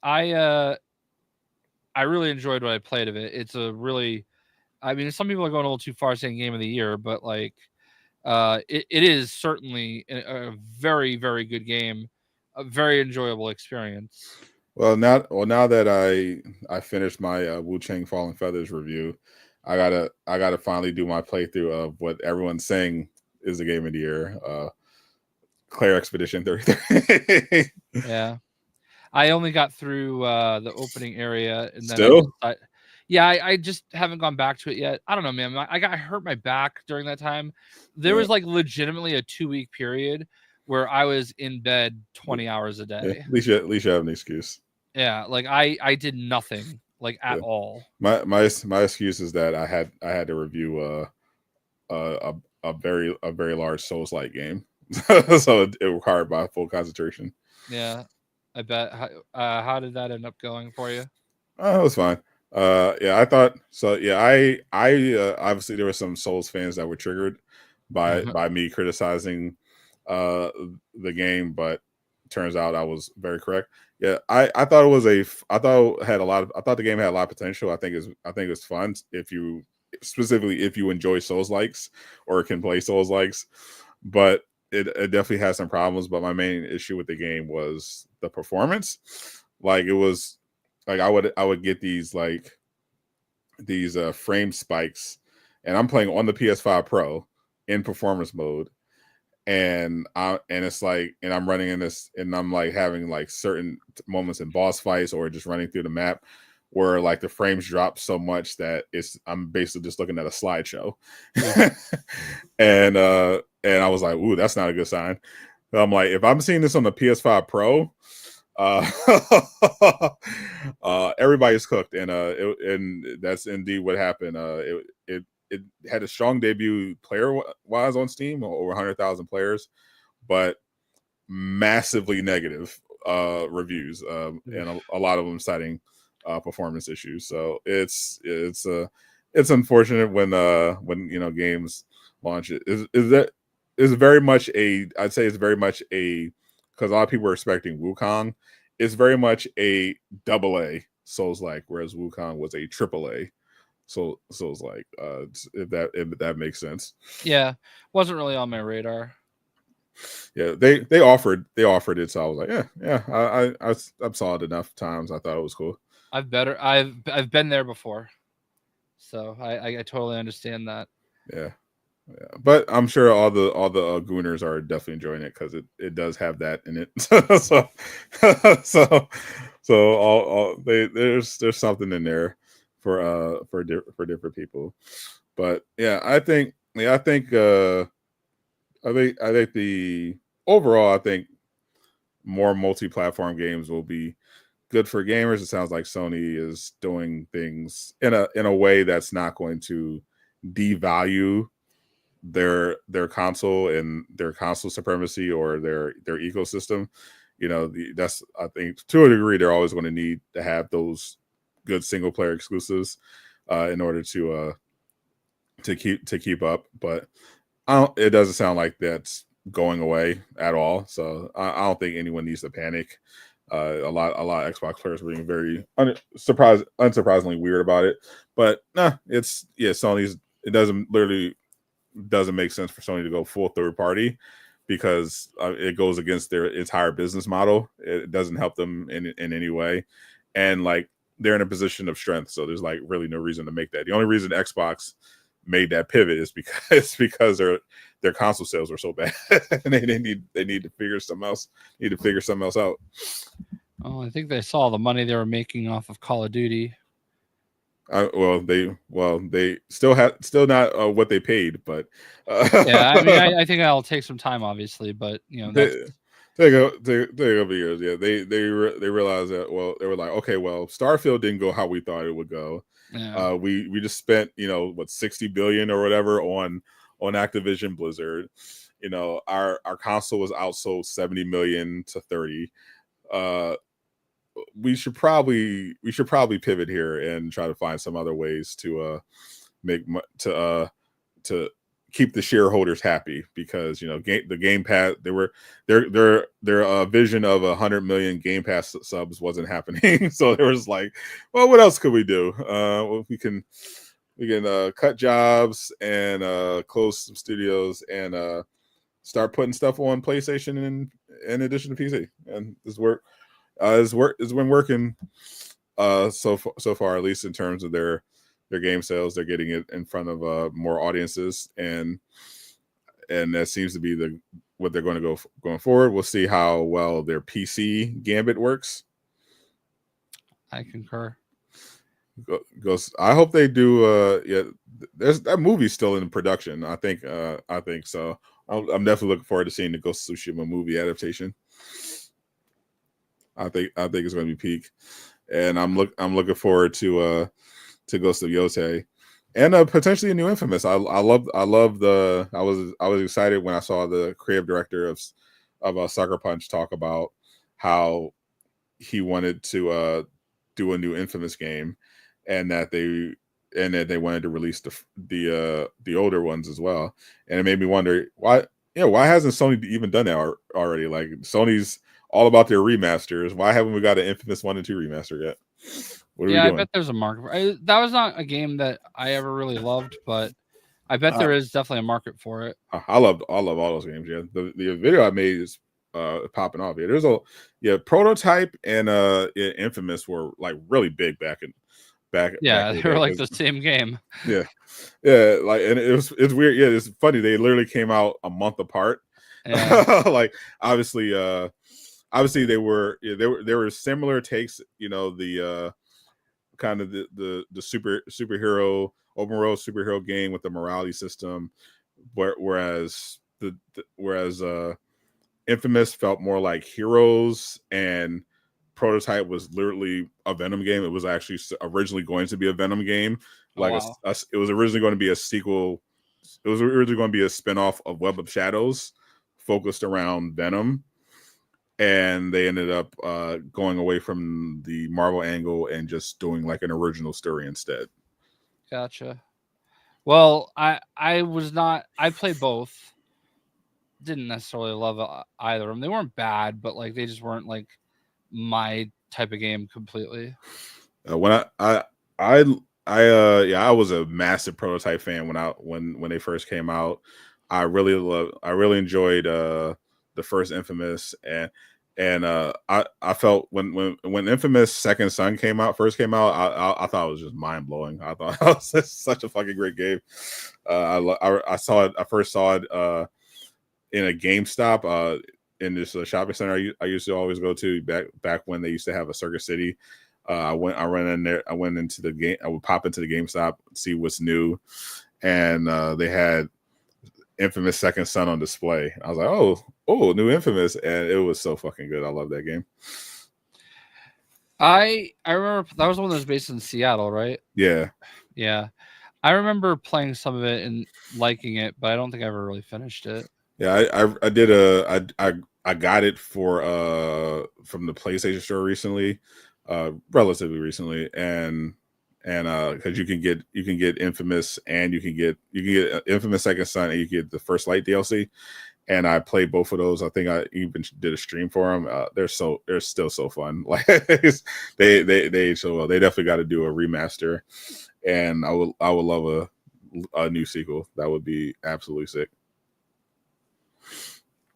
I really enjoyed what I played of it. It's a really, I mean, some people are going a little too far saying game of the year, but like. It is certainly a very, very good game, a very enjoyable experience. Well, now that I finished my Wu Chang Fallen Feathers review, I gotta finally do my playthrough of what everyone's saying is the game of the year, Claire Expedition 33. Yeah, I only got through the opening area, and then still. I just haven't gone back to it yet. I don't know, man. I hurt my back during that time. There was like legitimately a 2-week period where I was in bed 20 hours a day. At least you have an excuse. Yeah, like I did nothing like at all. My excuse is that I had to review a very large Souls-like game, so it required my full concentration. Yeah, I bet. How did that end up going for you? It was fine. I thought so. Yeah, I obviously there were some Souls fans that were triggered by me criticizing the game, but turns out I was very correct. Yeah, I thought the game had a lot of potential. I think it's fun if you enjoy Souls likes or can play Souls likes, but it definitely has some problems. But my main issue with the game was the performance. Like it was. Like I would get these frame spikes, and I'm playing on the PS5 Pro in performance mode, and it's like, and I'm running in this, and I'm like having like certain moments in boss fights or just running through the map where like the frames drop so much that I'm basically just looking at a slideshow, and I was like, ooh, that's not a good sign. So I'm like, if I'm seeing this on the PS5 Pro. Everybody's cooked, and that's indeed what happened. It had a strong debut player wise on Steam, over 100,000 players, but massively negative reviews, and a lot of them citing performance issues. So it's unfortunate when games launch. Is very much I'd say it's very much because a lot of people are expecting Wukong. It's very much a AA Souls-like, whereas Wukong was a AAA Souls-like. If that makes sense. Yeah, wasn't really on my radar. Yeah, they offered it, so I was like, yeah. I saw it enough times. I thought it was cool. I've been there before, so I totally understand that. Yeah. Yeah, but I'm sure all the Gooners are definitely enjoying it because it does have that in it. so there's something in there for different people. But yeah, I think the overall, I think more multi-platform games will be good for gamers. It sounds like Sony is doing things in a way that's not going to devalue their console and their console supremacy or their ecosystem. That's, I think, to a degree, they're always going to need to have those good single player exclusives in order to keep up. But it doesn't sound like that's going away at all. So I don't think anyone needs to panic. A lot of Xbox players were being very unsurprisingly weird about it. But Sony's. It doesn't make sense for Sony to go full third party because it goes against their entire business model. It doesn't help them in any way, and like they're in a position of strength, so there's like really no reason to make that. The only reason Xbox made that pivot is because their console sales were so bad, and they need to figure something else out. Oh, I think they saw the money they were making off of Call of Duty. They still not what they paid, but yeah, I mean, I think that'll take some time, obviously, but they go over years. Yeah, they realized that. Well, they were like, okay, well, Starfield didn't go how we thought it would go. Yeah. We just spent $60 billion or whatever on Activision Blizzard. Our console was outsold 70 million to 30. We should probably pivot here and try to find some other ways to keep the shareholders happy, because the Game Pass, their vision of 100 million Game Pass subs wasn't happening. So there was like, well, what else could we do? We can cut jobs and close some studios and start putting stuff on PlayStation in addition to PC, and this work. It's been working so far, at least in terms of their game sales. They're getting it in front of more audiences, and that seems to be what they're going to go going forward. We'll see how well their PC gambit works. I concur. I hope they do. There's that movie's still in production. I think so. I'm definitely looking forward to seeing the Ghost of Tsushima movie adaptation. I think it's going to be peak, and I'm looking forward to Ghost of Yotei, and potentially a new Infamous. I was excited when I saw the creative director of Sucker Punch talk about how he wanted to do a new Infamous game, and that they wanted to release the older ones as well. And it made me wonder why hasn't Sony even done that already? Like, Sony's all about their remasters. Why haven't we got an Infamous 1 and 2 remaster yet? What are we doing? I bet there's a market. That was not a game that I ever really loved, but I bet there is definitely a market for it. I love all those games. Yeah, the video I made is popping off. Yeah, there's Prototype and Infamous were like really big back. Yeah, they were like the same game. Yeah, like, and it's weird. Yeah, it's funny. They literally came out a month apart. Yeah. Like, obviously they were similar takes. The kind of the superhero open world superhero game with the morality system, whereas Infamous felt more like Heroes, and Prototype was literally a Venom game. It was actually originally going to be a Venom game. Like, it was originally going to be a sequel. It was originally going to be a spinoff of Web of Shadows focused around Venom. And they ended up going away from the Marvel angle and just doing like an original story instead. Gotcha. Well, I played both. Didn't necessarily love either of them. They weren't bad, but like they just weren't like my type of game completely. When I was a massive Prototype fan when they first came out. I really enjoyed the first Infamous, and I felt when Infamous Second Son first came out, I thought it was just mind blowing. I thought it was such a fucking great game. I first saw it in a GameStop in this shopping center I used to always go to back when they used to have a Circuit City. I went in there. I went into the game. I would pop into the GameStop, see what's new, and they had Infamous Second Son on display. I was like, oh, new Infamous, and it was so fucking good. I love that game. I remember that was one that was based in Seattle, right? Yeah. Yeah. I remember playing some of it and liking it, but I don't think I ever really finished it. Yeah, I did I got it for from the PlayStation store recently, relatively recently, and because you can get Infamous and you can get Infamous Second Son and you get the First Light DLC, and I played both of those. I think I even did a stream for them. They're still so fun. Like they so well. They definitely got to do a remaster, and I would love a new sequel. That would be absolutely sick.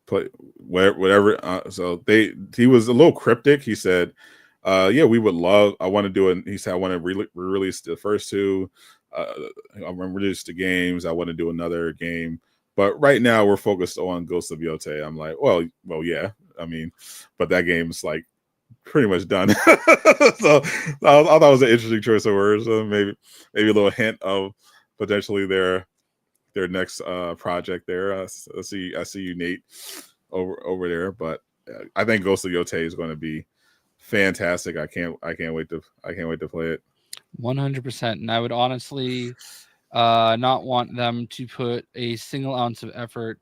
Play whatever. So he was a little cryptic. He said, "Yeah, we would love. I want to do it." He said, "I want to release the first two. I want to release the games. I want to do another game, but right now we're focused on Ghost of Yotei." I'm like, well, yeah. I mean, but that game's like pretty much done. So I thought it was an interesting choice of words. Maybe a little hint of potentially their next project there. I see you, Nate, over there. But I think Ghost of Yotei is going to be fantastic. I can't wait to play it. 100%. And I would honestly not want them to put a single ounce of effort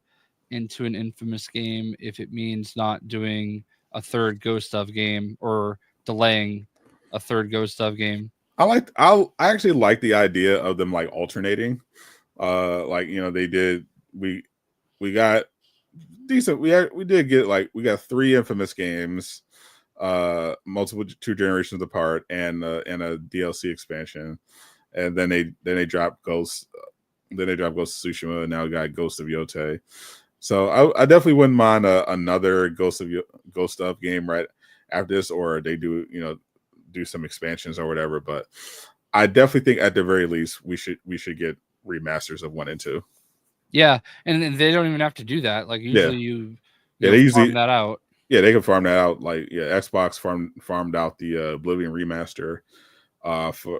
into an Infamous game if it means not doing a third Ghost of game or delaying a third Ghost of game. I actually like the idea of them like alternating. Like, you know, they did. We got decent. We did get like we got 3 Infamous games, multiple 2 generations apart, and a DLC expansion, and then they dropped Ghost. Then they dropped Ghost of Tsushima, and now we got Ghost of Yotei. So I definitely wouldn't mind another Ghost of game right after this, or they do some expansions or whatever. But I definitely think at the very least we should get remasters of 1 and 2. Yeah, and they don't even have to do that. Like usually they usually usually farm that out. Yeah, they can farm that out. Like Xbox farmed out the Oblivion remaster, obviously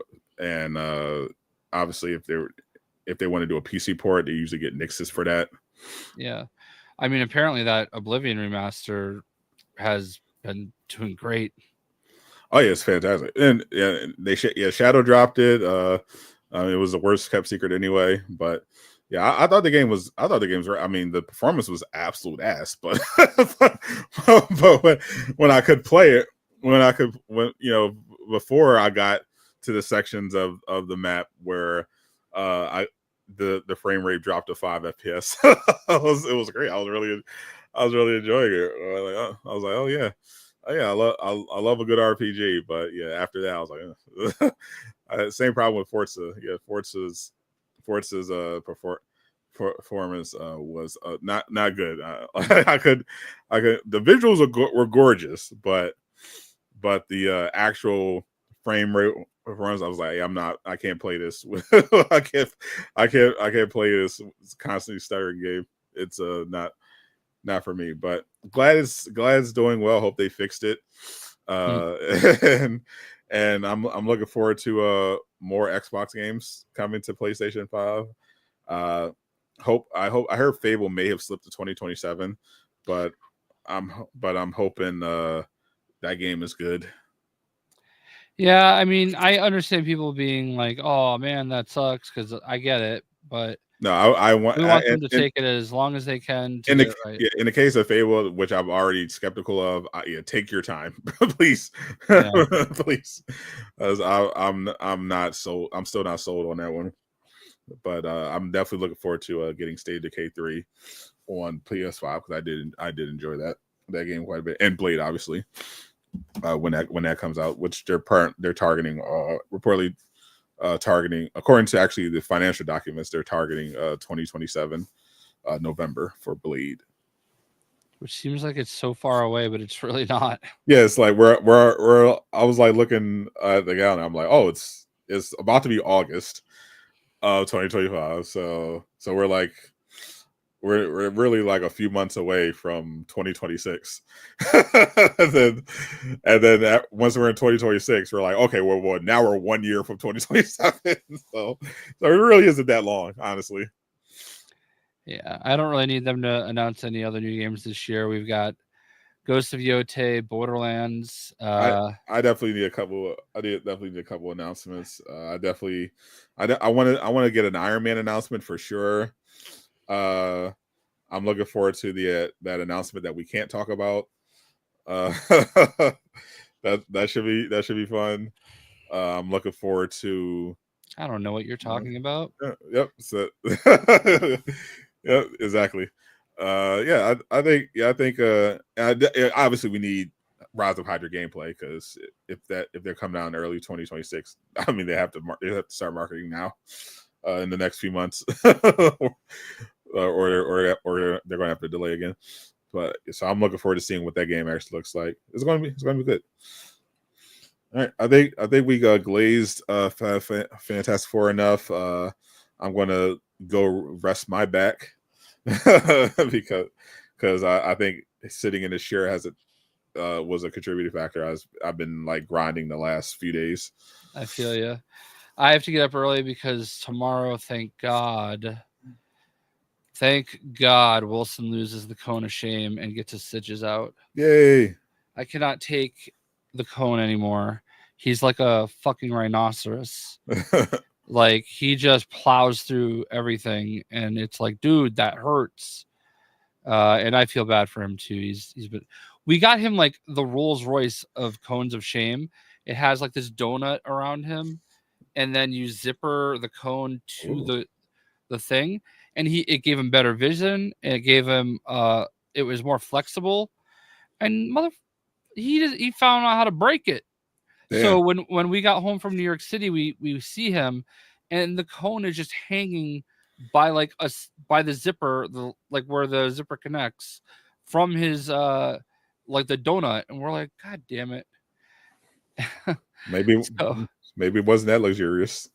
if they want to do a PC port, they usually get Nixes for that. Yeah, I mean apparently that Oblivion remaster has been doing great. Oh yeah, it's fantastic, and Shadow dropped it. It was the worst kept secret anyway, but yeah, I thought the game was. I mean, the performance was absolute ass, but but when I could play it, before I got to the sections of the map where the frame rate dropped to 5 FPS, it was great. I was really enjoying it. I was like, oh yeah. Yeah, I love a good RPG, but yeah, after that I was like, same problem with Forza. Yeah, Forza's performance was not good. I could the visuals were gorgeous, but the actual frame rate runs, I was like, I can't play this. I can't play this constantly stuttering game. It's not for me, but glad it's doing well. Hope they fixed it. And I'm looking forward to more Xbox games coming to PlayStation 5. I heard Fable may have slipped to 2027, but I'm hoping that game is good. Yeah, I mean, I understand people being like, "Oh man, that sucks," because I get it, but no, I want them to take it as long as they can to get it right. Yeah, in the case of Fable, which I'm already skeptical of, take your time, please, please. As I'm still not sold on that one, but I'm definitely looking forward to getting State of Decay 3 on PS5 because I did enjoy that game quite a bit, and Blade obviously when that comes out, which they're targeting reportedly. Targeting, according to actually the financial documents, they're targeting 2027 November for Blade, which seems like it's so far away, but it's really not. Yeah, it's like we're I was like looking at the calendar. I'm like, oh, it's about to be August of 2025. So we're like we're really like a few months away from 2026. and then once we're in 2026, we're like, okay, well now we're 1 year from 2027. So it really isn't that long, honestly. Yeah, I don't really need them to announce any other new games this year. We've got Ghost of Yotei, Borderlands. I definitely need a couple. Definitely need a couple announcements. I want to get an Iron Man announcement for sure. I'm looking forward to that announcement that we can't talk about. That should be fun. I'm looking forward to. I don't know what you're talking about. Yep. So, yep. Exactly. I think obviously we need Rise of Hydra gameplay, because if they're coming out in early 2026, I mean they have to start marketing now in the next few months, or they're going to have to delay again. But so I'm looking forward to seeing what that game actually looks like. It's going to be good. All right, I think we glazed Fantastic Four enough. I'm going to go rest my back because I think sitting in this chair was a contributing factor. I've been like grinding the last few days. I feel you. I have to get up early because tomorrow, thank God, Wilson loses the cone of shame and gets his stitches out. Yay! I cannot take the cone anymore. He's like a fucking rhinoceros. Like, he just plows through everything, and it's like, dude, that hurts. And I feel bad for him too. We got him like the Rolls Royce of cones of shame. It has like this donut around him, and then you zipper the cone to the thing, and it gave him better vision, and it gave him it was more flexible, and he found out how to break it. Damn. So when we got home from New York City, we see him, and the cone is just hanging by the zipper, like where the zipper connects from his like the donut, and we're like, God damn it. Maybe it wasn't that luxurious.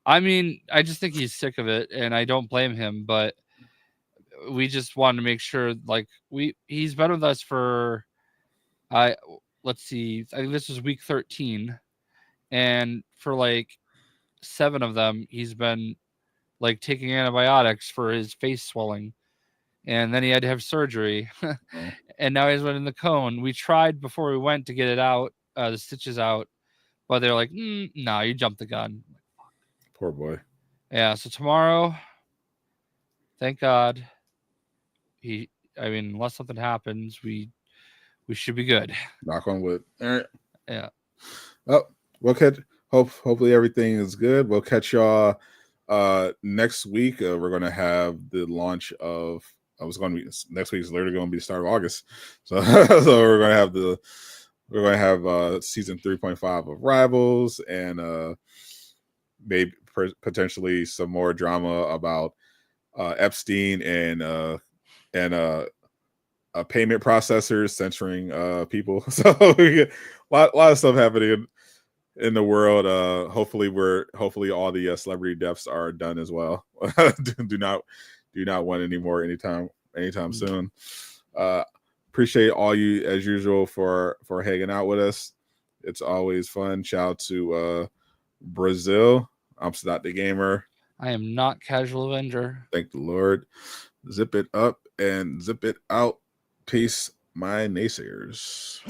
I mean, I just think he's sick of it, and I don't blame him, but we just wanted to make sure, like, he's been with us for let's see, I think this was week 13, and for like 7 of them he's been like taking antibiotics for his face swelling, and then he had to have surgery. And now he's in the cone. We tried before we went to get it out, the stitches out, but they're like, no, you jumped the gun. Poor boy. Yeah, so tomorrow, thank God, unless something happens, we should be good. Knock on wood. All right. Yeah. Well, we'll catch. Hopefully everything is good. We'll catch y'all next week. We're going to have the launch of. Next week's literally going to be the start of August. So we're going to have season 3.5 of Rivals, and maybe potentially some more drama about Epstein and payment processors censoring people. So we get a lot of stuff happening in the world. Hopefully all the celebrity deaths are done as well. do not want any more anytime soon. Appreciate all you as usual for hanging out with us. It's always fun. Shout out to Brazil. I'm Sadot the Gamer. I am not Casual Avenger. Thank the Lord. Zip it up and zip it out. Peace, my naysayers.